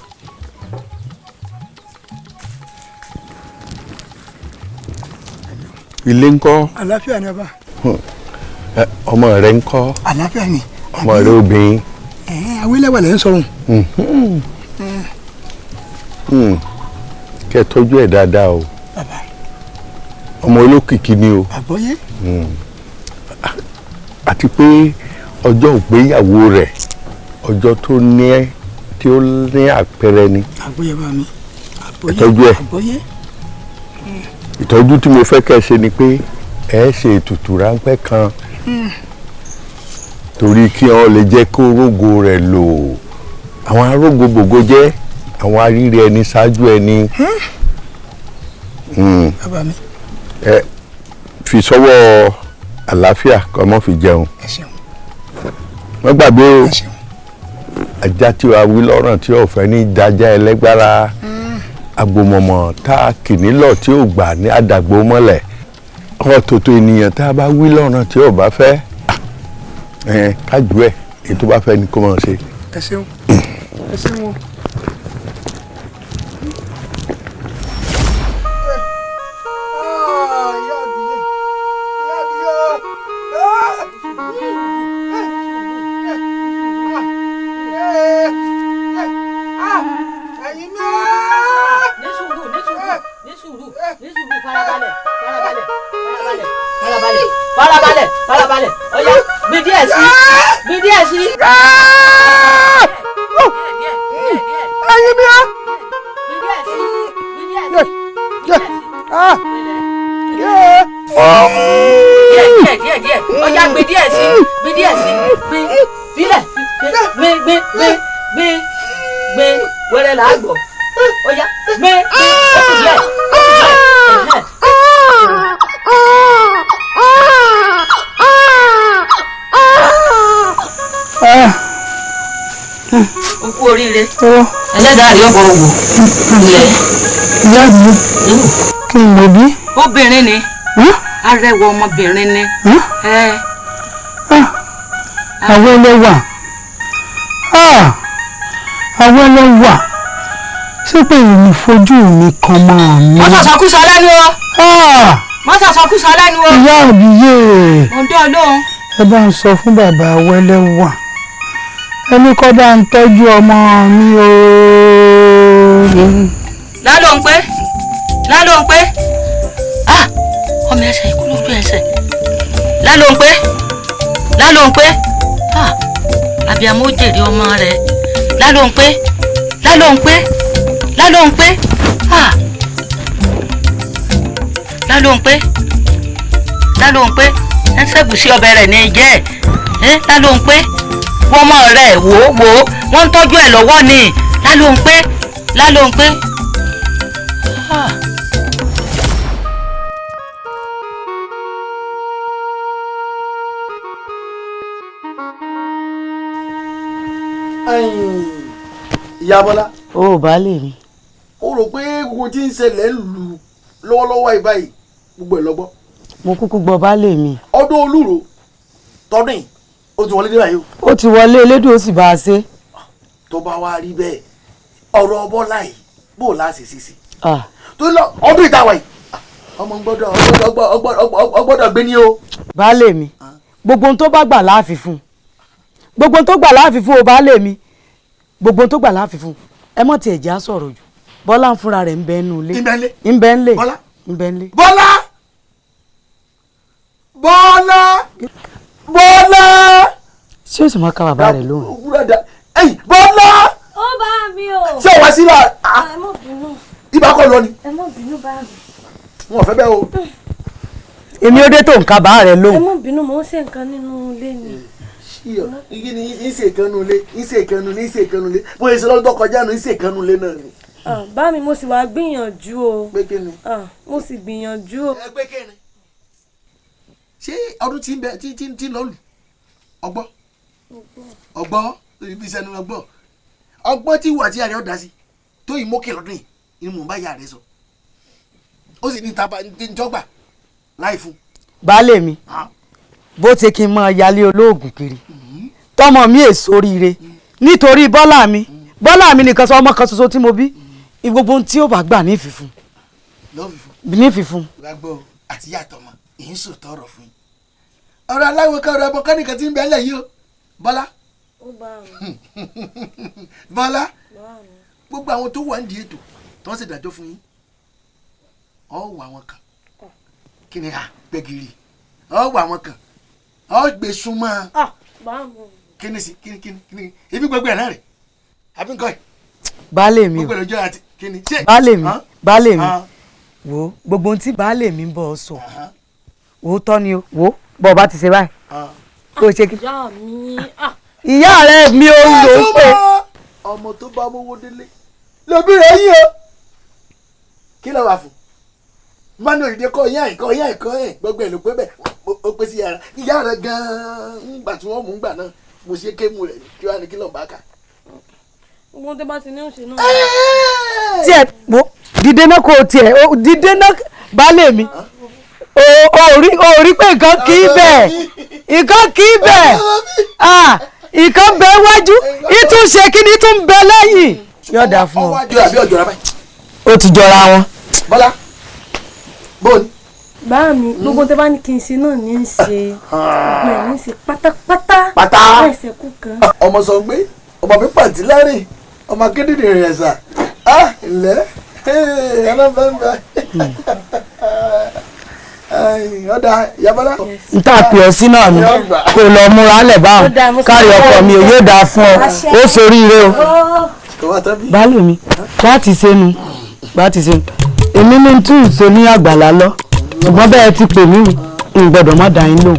ilé ńkọ́. àlàáfíà ni ọba. ọmọ rẹ ńkọ́. àlàáfíà ni. ọmọ rẹ obìnrin. awélẹ́wà lẹ́ ń sọ̀rọ̀. kẹ́ ẹ tọ́jú ẹ̀ dáadáa o. ọmọ olókìkí ni o. àgbọ́yé. àti pé ọjọ́ ìgbéyàwó rẹ̀ ọjọ́ tó ní àpẹẹrẹ ni. àgbọ́yé bá mi. ìtọ́jú ẹ̀. àgbọ́yé. ìtọ́jú tí mo fẹ́ kẹ́ ẹ ṣe ni pé ẹ ṣe ètùtù ráńpẹ́ kan torí kí wọ́n lè jẹ́ kó rógo rẹ̀ lò àwọn arógbogbògo jẹ́ àwọn aríire ẹni ṣáájú ẹni. bàbá mi. ẹ fi sọ́wọ́ àlàáfíà kọ́ mọ́ fi jẹun. ẹ ṣeun. wọ́n gbàgbé o ẹ ṣeun. ajá tí wàá wí lọ́rùn tí ò fẹ́ ní dájá ẹlẹ́gbára agbomọ̀mọ̀ tá a kì nílọ̀ tí ò gbà ní àdàgbò mọ́lẹ̀ ọ̀tọ̀tọ̀ ènìyàn tá a bá wí lọ́rùn tí ò bá fẹ́ kájú ẹ̀ èyí tó bá fẹ́ ni kó máa ṣe. ẹ ṣeun ẹ ṣeun o. farabalẹ̀ ọ̀yá gbé díẹ̀ sí gbé díẹ̀ sí. ẹyin mi á. díẹ̀ ọ̀yá gbé díẹ̀ sí gbé díẹ̀ sí gbé filẹ̀ gbé wẹ́rẹ́ là á gbọ́ ọ̀yá gbé díẹ̀. o kú oríire ẹlẹ́dàá rí ọ̀bọ̀ wò ilẹ̀. ìyá mi kí n mọ bí. obìnrin ni arẹwà ọmọbìnrin ni. àwọn ẹlẹ́wà àwọn ẹlẹ́wà ṣé pé èmi fojú mi kan máa mi. wọ́n sọ̀sọ́kúsọ lẹ́nu o. wọ́n sọ̀sọ́kúsọ lẹ́nu o. ìyá àbíyé. ọ̀dọ́ olóhùn. ẹ bá ń sọ fún bàbá awẹ́lẹ́wà ẹni kọ́ bá ń tọ́jú ọmọ mi o. lálọ́ ń pé ọmọ ẹsẹ̀ ikú lójú ẹsẹ̀ lálọ́ ń pé abiyamọ ó jèrè ọmọ rẹ̀ lálọ́ ń pé lálọ́ ń pé ẹ ṣẹ́gun ọbẹ̀ rẹ̀ ní ìjẹ́ ẹ lálọ́ ń pé wọ́n mọ̀ rẹ̀ wò wọ́n ń tọ́jú ẹ̀ lọ́wọ́ ni lálọ́ ń pé. ìyá Bọ́lá. ó baálé mi. ó rò pé gbogbo tí ń ṣẹlẹ̀ lù lọ́wọ́lọ́wọ́ ìbáyìí gbogbo ẹ̀ lọ́gbọ́. mo kúkú gbọ́ baálé mi. ọdún olúro tọdún yìí ó ti wọlé dé báyìí o. ó ti wọlé elédùn ó sì bá a ṣe. tó bá wá rí bẹ́ẹ̀ ọ̀rọ̀ Bọ́lá yìí bó o láṣẹ sísì. tó lọ ọdún ìtawà yìí ọmọ gbọ́dọ̀ gbé ní o. baálé mi gbogbo ohun tó bá gbà láàfin fún gbogbo ohun tó gbà láàfin fún o baálé mi gbogbo ohun tó gbà láàfin fún ẹ mọ̀ tí ẹ̀já sọ̀rọ̀ jù bọ́lá ń fúnra rẹ̀ ń bẹ nínú ilé. ìbẹ́ńlé. ìbẹ́ńlé. bọ́lá. ìbẹ́ńlé. bọ́lá. bọ́lá. bọ́lá. ṣé o sì máa ká bàbá rẹ̀ lóhùn. bọ́lá. ó bá mi o. ṣé o wá sí la. ẹ mọ̀ bínú. ibà kọ́ lọ ni. ẹ mọ̀ bínú bá mi. wọn ò fẹ́ bẹ́ẹ̀ o. èmi ó dé tó nǹkan bá rẹ̀ lóhùn. ẹ mọ̀ bínú mò ń ṣe nǹkan nínú ilé ni. igi ni ìṣe ìkànnù ilé ìṣe ìkànnù ilé ìṣe ìkànnù ilé bóyá ìṣe lọ́dún tó kọjá nù ìṣe ìkànnù ilé náà ni. bá mi mo sì wá gbìyànjú o. pé kí ni. mo sì gbìyànjú o. ẹ pé kí ni. ṣé ọdún tí ń bẹ tí ń lọ lù ọgbọ́n ọgbọ́n ibi iṣẹ́ ni ọgbọ́n ọgbọ́n tí wà tí àrẹ ọ̀dà sí tó yìí mókè lọ́dún yìí ni mò ń bá yà rẹ sọ ó sì ní ìjọba láì fún. baálé mi bó ti kí n mọ yálé olóògùn kiri tọmọ mi èso oríire nítorí bọ́lá mi nìkan sọ ọmọ kan ṣoṣo tí mo bí gbogbo ohun tí ó bá gbà ní fífún. ní fífún. gbàgbọ́ àti yàtọ̀ mọ́ èyí ń sòtọ́ ọ̀rọ̀ fún yín ọ̀rọ̀ aláwọ̀ kan ọ̀rọ̀ ẹbọ kánìkan tí ń bẹ lẹ̀ yìí o bọ́lá. bọ́lá gbogbo àwọn tó wà ń di ètò tó ń ṣèdájọ́ fún yín ọ̀ wà wọn kan kí ni gbẹ̀gìrì ọ̀ wà wọn kan ọ̀ gbé súnmọ́ kí ni sí kí ni ibi gbogbo ẹ̀ náà rẹ̀ àbí nǹkan ẹ̀. baálé mi o gbogbo ẹ̀rọ àti kí ni. baálé mi wo gbogbo ohun tí baálé mi ń bọ̀ sọ òótọ́ ni o wo bọ́ ọ bá ti ṣe báyìí kó o ṣe kí. ìyá rẹ mi ò lò ó pé. ọmọ tó bá mówó délé lóbi rẹ yí o kí ló wà fún má ní òyìnbó kọ ìyá ìkọ ẹ gbogbo ẹ ló pé bẹ́ẹ̀ ó pé sí yàrá ìyá rẹ gan-an ńgbà tí wọ́n mú ńgbà náà mo ṣe kémù rẹ kí wàá ní kí ló ń bá kà. gbogbo tó bá ti ní òṣè náà. tiẹ̀ wo dìde náà kò tiẹ̀ dìde náà baálé mi o rí pé nǹkan kì í bẹ̀ nǹkan bẹ wájú ìtúnṣe kí ni tún bẹ lẹ́yìn yọ̀dà fún ọ. ó ti jọra wọn. bọ́lá bóni. bá mi gbogbo tó bá ní kí n ṣe náà ní í ṣe ọgbọ́n ẹ̀ ní í ṣe pátápátá. pátá ẹsẹ̀ kú kan. ọmọ sọ pé ọmọ mi pàǹtí lẹ́rìn ọmọ akédèdè rẹ̀ sà ilẹ̀ ẹlẹ́fẹ̀ẹ́fẹ́ ọ̀dà yabala. n tà pè ọ́ sí náà ni kò lọ múra lẹ̀ báwọn kárí ọkọ mi ò yóò dáa fún ọ ó soríire o. baálé mi bá ti ṣẹnu èmi ní tí ń so ní àgbàlá lọ ṣùgbọ́n bẹ́ẹ̀ ti pè mí n gbọ́dọ̀ má dá yín lóhùn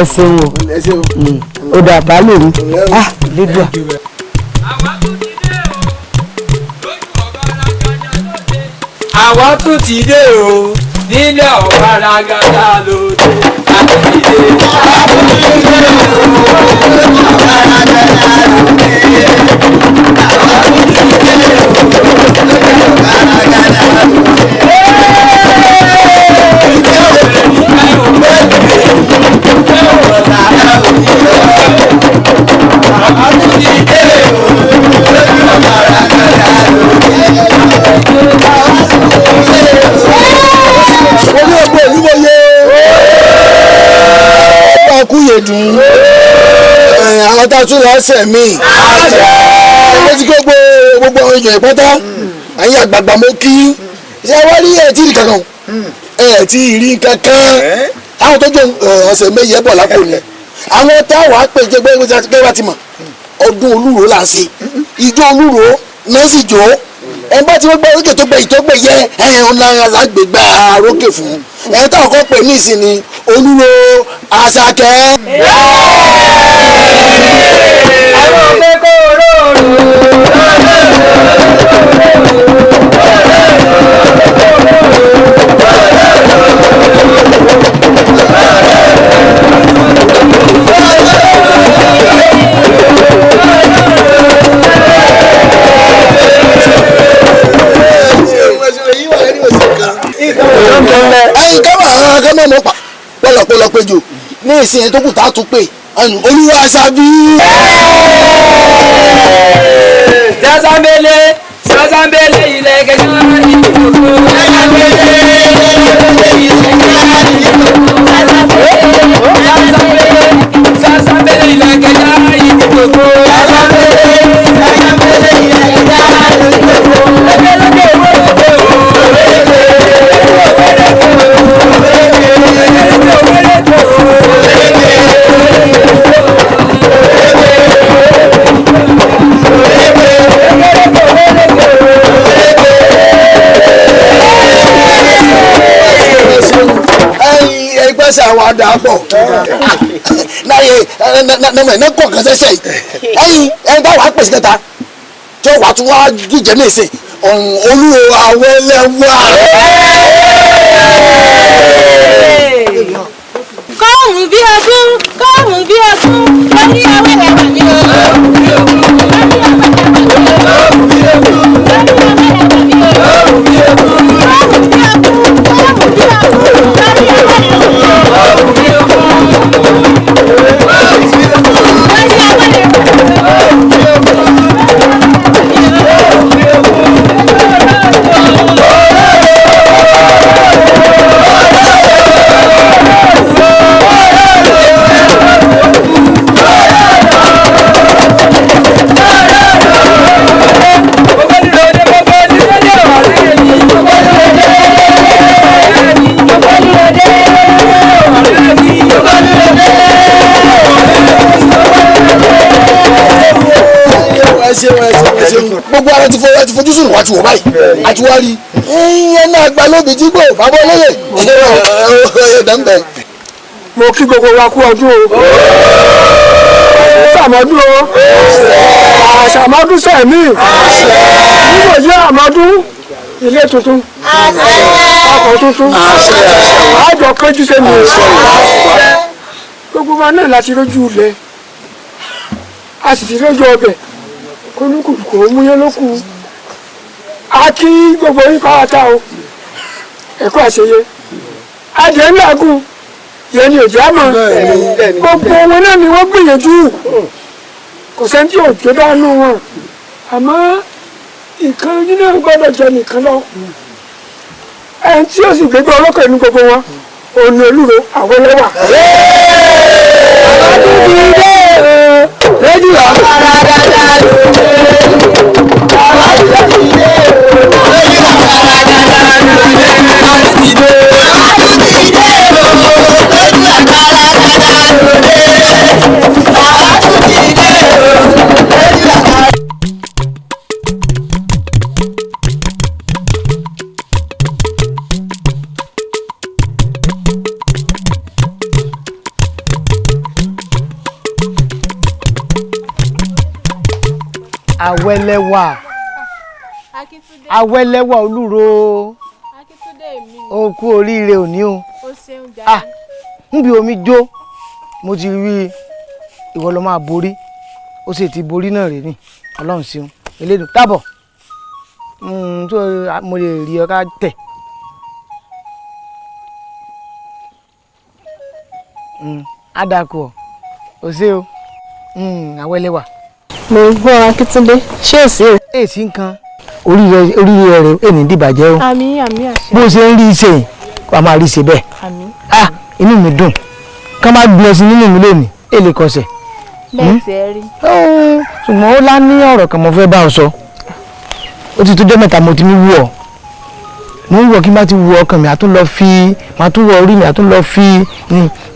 ẹ ṣeun o ó dà baálé mi dídùn à. àwa tún ti dé o nílẹ̀ ọ̀faragada lóde àti ìdè. àwa tún ti dé o nílẹ̀ ọ̀faragada lóde. àwa tún ti dé o nílẹ̀ ọ̀faragada lóde. ìjẹ́ òbẹ̀ nígbà òbẹ̀ ìjẹ́ òbọ̀sà òbí àwa tún ti dé o nílẹ̀ ọ̀faragada lóde. orí ọgbọ olúmọye ọkú yèdùn àwọn tá a tún lọ́sẹ̀ míì ó ti gbogbo àwọn èèyàn ìpọ́tà àyìn àgbààgbà mo kí ṣé wọ́n rí ẹ̀ tí ì kankan ẹ̀ tí ì rí kankan àwọn tó jọ ọ̀sẹ̀ méjì ẹ̀ bọ̀ lápò ni àwọn táwọn á pè jẹ́ gbé wá ti mọ̀ ọdún olúro là ń ṣe ìjọ olúro náà sì jó ẹ bá ti gbọ́ orókè tó gbẹ ìtọ́gbẹ yẹ ọ̀nà alágbègbè àrókè fún ẹ táwọn kan pè ní ìsinmi olúwo àṣàkẹ́. àwọn ọmọ ẹgbẹ́ ẹyin káwọn àwọn akẹ́mọ̀ mọ́ pọ̀lọpọ̀lọ péjọ ní ìsìn tó kù tá a tún pè olúwa ṣàbí. sasambele sasambele ilẹ̀ kẹjọ ìdìbò sasambele sasambele ilẹ̀ kẹjọ ìdìbò sasambele ilẹ̀ kẹjọ ìdìbò. lẹ́sẹ̀ àwọn àdàpọ̀ láyé nàmọ̀ ẹ̀ náà kọ̀ kan sẹ́sẹ̀ yìí ẹ̀yin táwọn á pèsè kẹta tí ó wà tún wá jíjẹ ní ìsìn olúwo àwọn ẹlẹ́wà. kọ́ọ̀mù bí ọdún lórí awẹ́lẹ́wà ni o. gbogbo ara ti fojú sùn wá ti wọ̀ báyìí àti wá rí ẹ̀yìn náà gba lóbi tí gbò bàbá olóyè dẹ́mbẹ̀. mo kí gbogbo wa kú ọdún o sàmọ́dún o àṣàmọ́dún sẹ̀mí nígbà yẹ àmọ́dún ilé tuntun ọkọ̀ tuntun àjọ péjú sẹ́mi gbogbo wa náà láti rójú ilẹ̀ a sì ti rójú ọbẹ̀ kólúkùkù múyẹ́ ló kù a kí gbogbo yín pàápàá o ẹ̀kọ́ àṣeyẹ adìẹ ńlágùn yẹn ni òjò àmọ́ gbogbo wọn náà ni wọ́n gbìyànjú kò sẹ́ni tí òjò dánú wọn àmọ́ ìkan nínú gbọ́dọ̀ jẹ nìkan lọ ẹni tí ó sì gbégbé ọlọ́kọ̀ inú gbogbo wọn òní olúro Awẹ́lẹ́wà. rédíò àpárá dáadáa ló ń lé àwọn àti ilé rédíò àpárá dáadáa ló ń lé àti ilé rédíò àpárá dáadáa ló ń lé àti ilé rédíò àpárá. Awẹ́lẹ́wà Awẹ́lẹ́wà olúro ó kú oríire òní o níbi omi jó mo ti rí ìwọ ló máa borí ó sì ti borí náà rè ní Ọlọ́run ṣeun elédùn tábọ̀ tó mo lè rí ọ ká tẹ̀ adakọ̀ ò ṣe o Awẹ́lẹ́wà. mo ń gbọ́ Akíntúndé ṣé èsì o. èsì nǹkan oríire rẹ èmi dìbàjẹ́ o. àmín àmín àṣẹ. bó ṣe ń rí iṣẹ́ wàá máa rí iṣẹ́ bẹ́ẹ̀. àmín. inú mi dùn ká má gbin ẹsìn nínú mi lónìí èlé kọsẹ̀. bẹ́ẹ̀ tí ẹ rí. ṣùgbọ́n ó lá ní ọ̀rọ̀ kan mo fẹ́ bá ọ sọ ó ti tójọ́ mẹ́ta mo ti ní wú ọ mo ń wọ kí n bá ti wú ọkàn mi àtún lọ fi máa tún wọ orí mi àtún lọ fi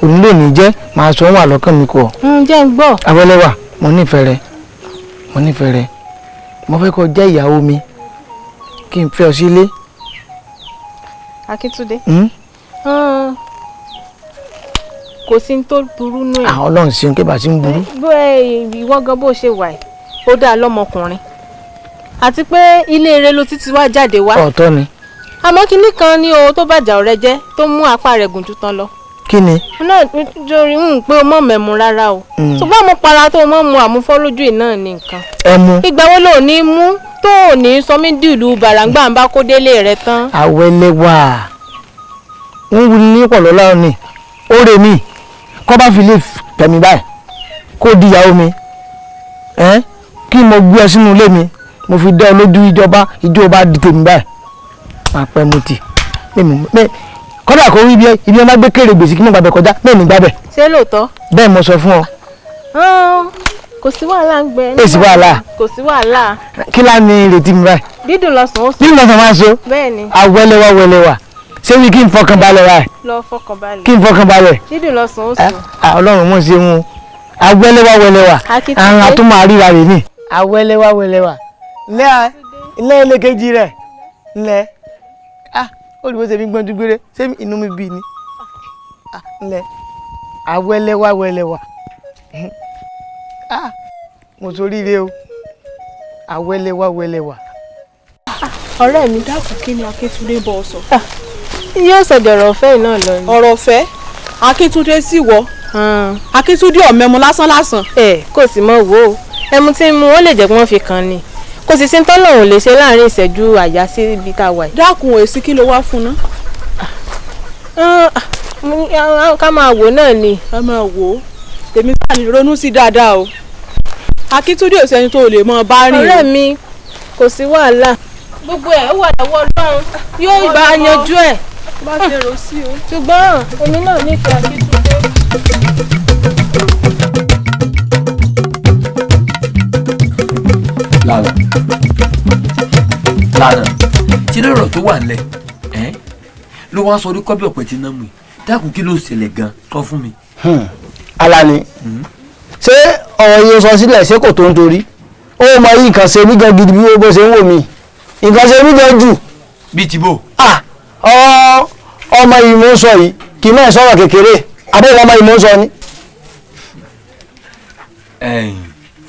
òun lónìí jẹ́ máa sọ wà lọ́kàn mi kọ. jẹ́ ń gbọ́. Awẹ́lẹ́wà mo nífẹ̀ẹ́ rẹ mo nífẹ̀ẹ́ rẹ mo fẹ́ kó jẹ́ ìyàwó mi kí n fẹ́ ọ sílé. Akíntúndé kò sí ní tó burú nù ẹ̀. Ọlọ́run ṣeun kí bá ti ń burú. bó ìwọ gan bó ṣe wà ẹ̀ ó dáa lọ́mọkùnrin àti pé ilé rẹ ló títí wá jáde wá. ọ̀tọ̀ ni. àmọ́ kinní kan ní o tó bàjá ọ̀rẹ́ jẹ́ tó mú apá rẹ̀ gùn jù tán lọ. kí ni. náà nítorí pé o mọ̀ mẹ́mu rárá o ṣùgbọ́n mo para tó o mọ̀ mu àmúfọ́ lójú ì náà ní nǹkan. ẹ mú. ìgbà wo ló ní mú tó ò ní sọ mí dìlú bàràǹgbà ń bá kó délé rẹ tán. Awẹ́lẹ́wà ń wuli ní pọ̀lọ́lá ni ó rè mí kọ́ bá fi lè tẹ̀mí báyìí kó di ìyàwó mi kí mo gbé ọ sínú ilé mi mo fi dẹ́ ọ lójú ìjọba di tèmi báyìí máa pẹ́ mo tì kọ́dà kó rí ibi ọmọ gbé kéré gbèsè kí mo gbàgbẹ́ kọjá bẹ́ẹ̀ ni gbàgbẹ́. ṣé lóòótọ́. bẹ́ẹ̀ mo sọ fún ọ. kò sí wàhálà ń gbẹ. èsì wàhálà. kò sí wàhálà. kí lá ní ìrètí mi báyìí. dídùn lọ́sàn ó sùn. dídùn lọ́sàn máa ń so. bẹ́ẹ̀ ni. Awẹ́lẹ́wà ṣé wí kí n fọkàn balẹ̀ báyìí. lọ fọkàn balẹ̀. kí n fọkàn balẹ̀. dídùn lọ́sàn ó sùn. Ọlọ́run mọ̀ sí wọn Awẹ́lẹ́wà àwọn àtúmọ̀ àríwá rẹ̀ ni. Awẹ́lẹ́wà ilé ẹlẹ́kejì rẹ̀ ńlẹ̀ ó rí bó ṣe fi gbọ́n dúgbére ṣé inú mi bí ni ńlẹ̀ awẹ́lẹ́wà mo soríire o awẹ́lẹ́wà. ọ̀rẹ́ mi dákun kí ni Akíntúndé bọ́ ọ sọ. yóò sọ̀dọ̀ ọ̀rọ̀ ọ̀fẹ́ náà lọ ni. ọ̀rọ̀ ọ̀fẹ́ Akíntúndé sì wọ Akíntúndé ọ̀mẹ́mu lásán. kò sì mọ̀ wò ó ẹmu tí ń mu ó lè jẹ́ pé wọ́n fi kàn ni kò sì sí ń tọ́lọ́hún lè ṣe láàrin ìṣẹ́jú àyà sí ibi tá a wà yìí. dákun èsì kí ló wá fún ná. ká máa wò náà ni. ẹ máa wò ó tèmi bá ní ronú sí dáadáa o Akíntúndé ò sẹ́ni tó lè mọ bá rìn. ọ̀rẹ́ mi kò sí wàhálà gbogbo ẹ̀ wà lọ́wọ́ Ọlọ́run yóò bá a yanjú ẹ̀. bá ṣe rò sí o. ṣùgbọ́n èmi náà nífẹ̀ẹ́ Akíntúndé. lánàá tí lọ́rọ̀ tó wà nílẹ̀ ló wá sọ orí kọ́bí ọ̀pẹ tí náà mú i dákun kí ló ṣẹlẹ̀ gan sọ fún mi. Alani ṣé ọ̀rọ̀ yìí sọ sílẹ̀ ṣé kò tó ń torí ó mọ yí nǹkan ṣe mí gan gidi bí bó ṣe ń wò mí nǹkan ṣe mí gan jù. bíi ti bò. ọmọ yìí mò ń sọ yìí kì í mọ̀ sọ̀rọ̀ kékeré àbẹ́wò ọmọ yìí mò ń sọ ni.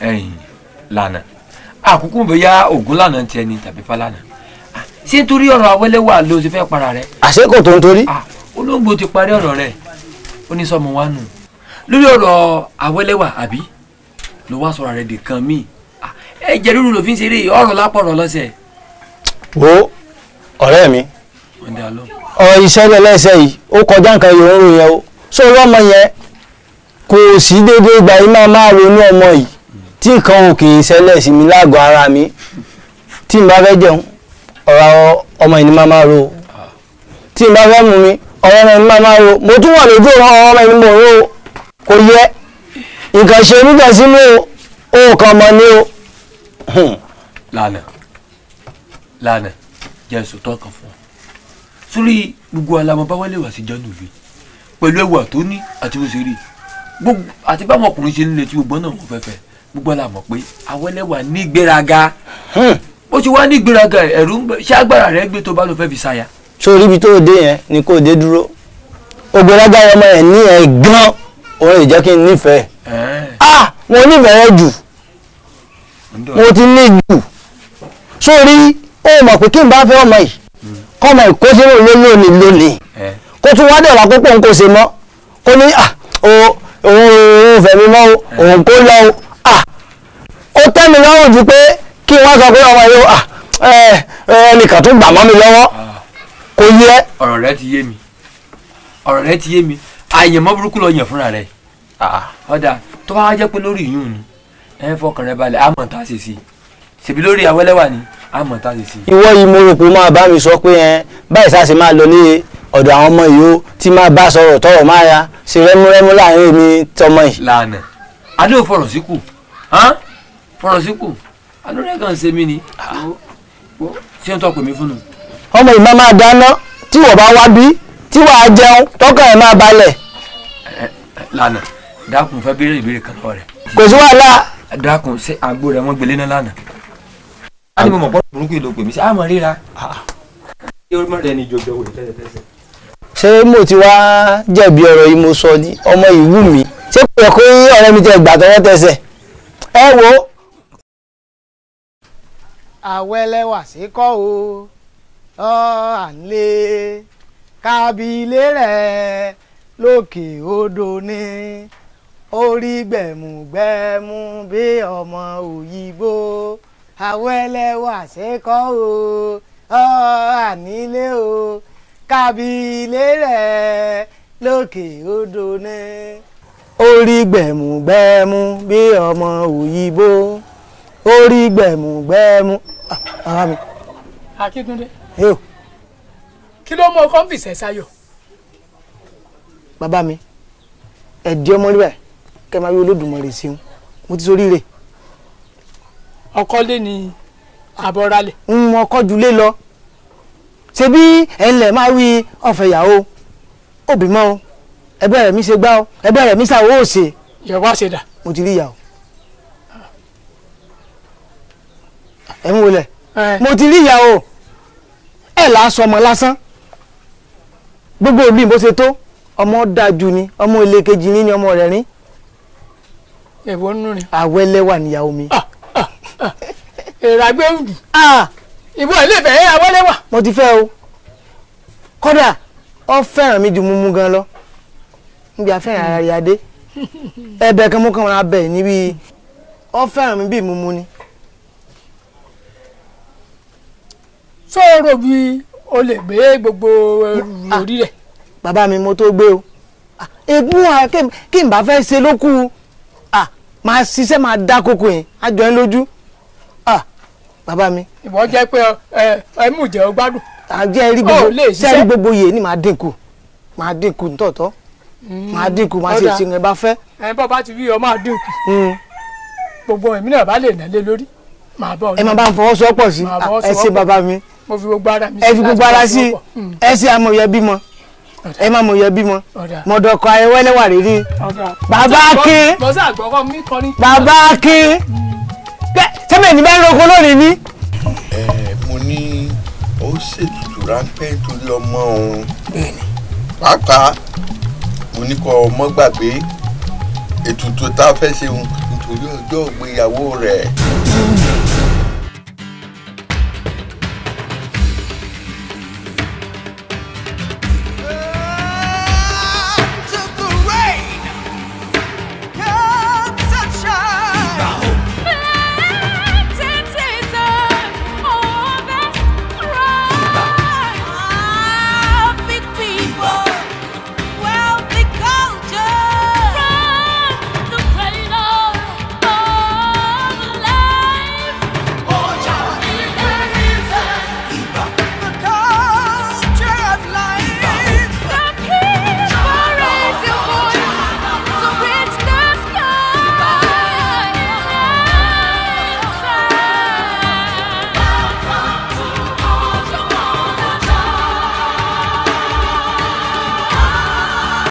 ẹ̀yin lánàá àkókò bóyá ògún lánàá tiẹ̀ ni tàbí Fálànà ṣé nítorí ọ̀rọ̀ Awẹ́lẹ́wà ló ti fẹ́ para rẹ̀. àṣé kò tó ń torí. olóńgbò ti parí ọ̀rọ̀ rẹ̀ ó ní sọmọ wa nù lórí ọ̀rọ̀ Awẹ́lẹ́wà àbí ló wá sọ̀rọ̀ rẹ̀ dìkan míì ẹ̀jẹ̀ rúru ló fi ń ṣeré ọ̀rọ̀ lápọ̀rọ̀ lọ́sẹ̀. wo ọ̀rẹ́ mi ọ̀rọ̀ ìṣẹ̀lẹ̀ lẹ́sẹ̀ yìí ó kọjá nǹkan yòówù yẹn o sọ̀rọ̀ ọmọ yẹn kò sí déédéé ìgbà yìí máa ronú ọmọ yìí tí nǹkan ò kì í ṣẹlẹ̀ sí mi lágọ̀ọ́ ara mi tí n bá fẹ́ jẹun ọ̀rọ̀ ọmọ yìí ni máa ro tí n bá fẹ́ mú mi ọ̀rọ̀ ọmọ yìí ni máa ro mo tún wà lójú ọmọ yìí ni mo ro kò yẹ nǹkan ṣe nígbà sínú o kan mọ ni o. lánàá jẹ́ sòtọ́ kan fún ọ sórí gbogbo alamọ bá wọlé wá sí jọ́nù rí pẹ̀lú ẹwà tó ní àti bó ṣe rí gbogbo àti báwọn ọkùnrin ṣe ń lé tí gbogbo náà wọ́n fẹ́fẹ́ gbogbo la mọ̀ pé Awẹ́lẹ́wà ní gbéraga bó ṣe wá ní gbéraga ẹ̀rù ń bẹ ṣé agbára rẹ̀ gbé tó bá lọ fẹ́ fi ṣaya. sórí ibi tó dé yẹn ni kò dé dúró ògbéraga ọmọ yẹn ní ẹ gan òun lè jẹ́ kí n nífẹ̀ẹ́ mo nífẹ̀ẹ́ jù mo ti ní jù sórí ó mọ̀ pé kí n bá fẹ́ ọmọ yìí kọ́mọ ìkó sínú lónìí kó tún wá dẹ̀ wá púpọ̀ n kò ṣe mọ́ kó ní òun fẹ̀mí mọ́ òun kó lọ ó tẹ́ mi lọ́rùn ju pé kí wọ́n sọ pé ọmọ yìí ẹnìkan tún gbà mọ́ mi lọ́wọ́ kò yẹ. ọ̀rọ̀ rẹ ti yé mi àyẹ̀mọ́ burúkú lọ yàn fúnra rẹ̀ ọ̀dà tó bá wá jẹ́ pé lórí ìyún ni ẹ fọkàn rẹ balẹ̀ àmọ̀ tá a ṣe sí ṣèbí lórí Awẹ́lẹ́wà ni àmọ̀ tá a ṣe sí. ìwọ yìí mo rò pé máa bá mi sọ pé báyìí sáà ṣe máa lọ ní ọ̀dọ̀ àwọn ọmọ yìí ó tí máa bá sọ̀rọ̀ tọrọ máa ya ṣe rẹ́múrẹ́mú láàrin èmi tọmọ yìí. lànà adé ò fọ̀rọ̀ síkù alóòrẹ́ kan ṣe mí ni ṣé ń tọ́ pè mí fún un. ọmọ yìí máa dáná tí wọ́n bá wá bí tí wàá jẹun tọkàn ẹ̀ máa balẹ̀. lànà dákun fẹ́ béèrè ìbéèrè kan lọ́wọ́ rẹ̀. kò sí wàhálà. dákun ṣé àgbo rẹ̀ wọ́n gbélé náà lánàá. a ní mo mọ̀ pọ́n burúkú ìlú pè mí ṣé àmọ́ ríra. ṣé mo ti wá jẹ̀bi ọ̀rọ̀ yìí mo sọ ni ọmọ yìí wù mí ṣé kò yẹ kó ọ̀rẹ́ mi tẹ gbà tọwọ́ tẹsẹ̀ ẹ wo. Awẹ́lẹ́wà sí kọ́ o à ń lé kábílé rẹ̀ lókè odò ní orí gbẹ̀mùgbẹ̀mù bí ọmọ òyìnbó Awẹ́lẹ́wà sí kọ́ o à nílé o kábílé rẹ̀ lókè odò ní orí gbẹ̀mùgbẹ̀mù bí ọmọ òyìnbó orí gbẹ̀mùgbẹ̀mù ara mi. Akíntúndé. yóò. kí ló mọ ọkọ ń fìṣẹ́ sáyọ̀. bàbá mi ẹ̀dí ọmọ rí báyìí kẹ́ máa rí Olódùmarè sí mo ti sórí rẹ̀. ọkọ lé ní àbọ̀rálẹ̀. ọkọ jùlé lọ ṣebí ẹ̀ńlẹ̀ máa wí ọ̀fẹ́ ìyàwó òbí mọ́ o ẹgbẹ́ rẹ̀ mi ṣe gbá o ẹgbẹ́ rẹ̀ mi ṣàwọ́ òṣè. ìyàwó àṣẹdà. mo ti rí ìyàwó. ẹ̀ ń wọlé mo ti rí ìyàwó ẹ̀ là á sọ ọmọ lásán gbogbo òbí bó ṣe tó ọmọ dájú ni ọmọ ilé kejì ní ọmọ rẹ̀ rín. èwo nínú ni. Awẹ́lẹ́wà níyàwó mi. èràgbé òdì. ìbò ilé ìfẹ́ yẹn Awẹ́lẹ́wà. mo ti fẹ́ o kódà ọ fẹ́ràn mi ju mímú gan lọ níbi afẹ́ràn ara rẹ̀ adé ẹ̀bẹ̀ kan mú kàn wọn abẹ níbi ọ fẹ́ràn mi bí mímú ni. sọ̀rọ̀ bí o lè gbé gbogbo orí rẹ̀. bàbá mi mo tó gbé o egun wa kí n bá fẹ́ ṣe ló kù máa ṣiṣẹ́ máa dá kókó yẹn á jọ ẹ́ lójú bàbá mi. ìwọ jẹ́ pé ẹ mú jẹ́ ọ gbádùn. àjẹ́ rí gbogbo sẹ́rí gbogbo yìí ni máa dínkù nítọ̀tọ̀ máa dínkù máa ṣe ìṣirò ẹ bá fẹ́. ẹ bọ́ bá ti rí ọ máa dínkù gbogbo èmi náà bá lè nà lé lórí màá bọ̀. ẹ máa bá ń fọwọ́sowọ́pọ̀ sí ẹ ṣe bàbá mi. mo fi gbogbo ara mi sí. ẹ fi gbogbo ara sí ẹ ṣe amòye bímọ ẹ má mòye bímọ mọ̀dọ̀kọ̀ Awẹ́lẹ́wà rírí. bàbá Akin bàbá Akin sẹ́mi ní bá ń roko lónìí ní. mo ní ó ṣètùtù ráńpẹ́ nítorí ọmọ òun pàápàá mo ní kó ọmọ gbàgbé ètùtù tá a fẹ́ ṣe òun nítorí ọjọ́ ìgbéyàwó rẹ̀.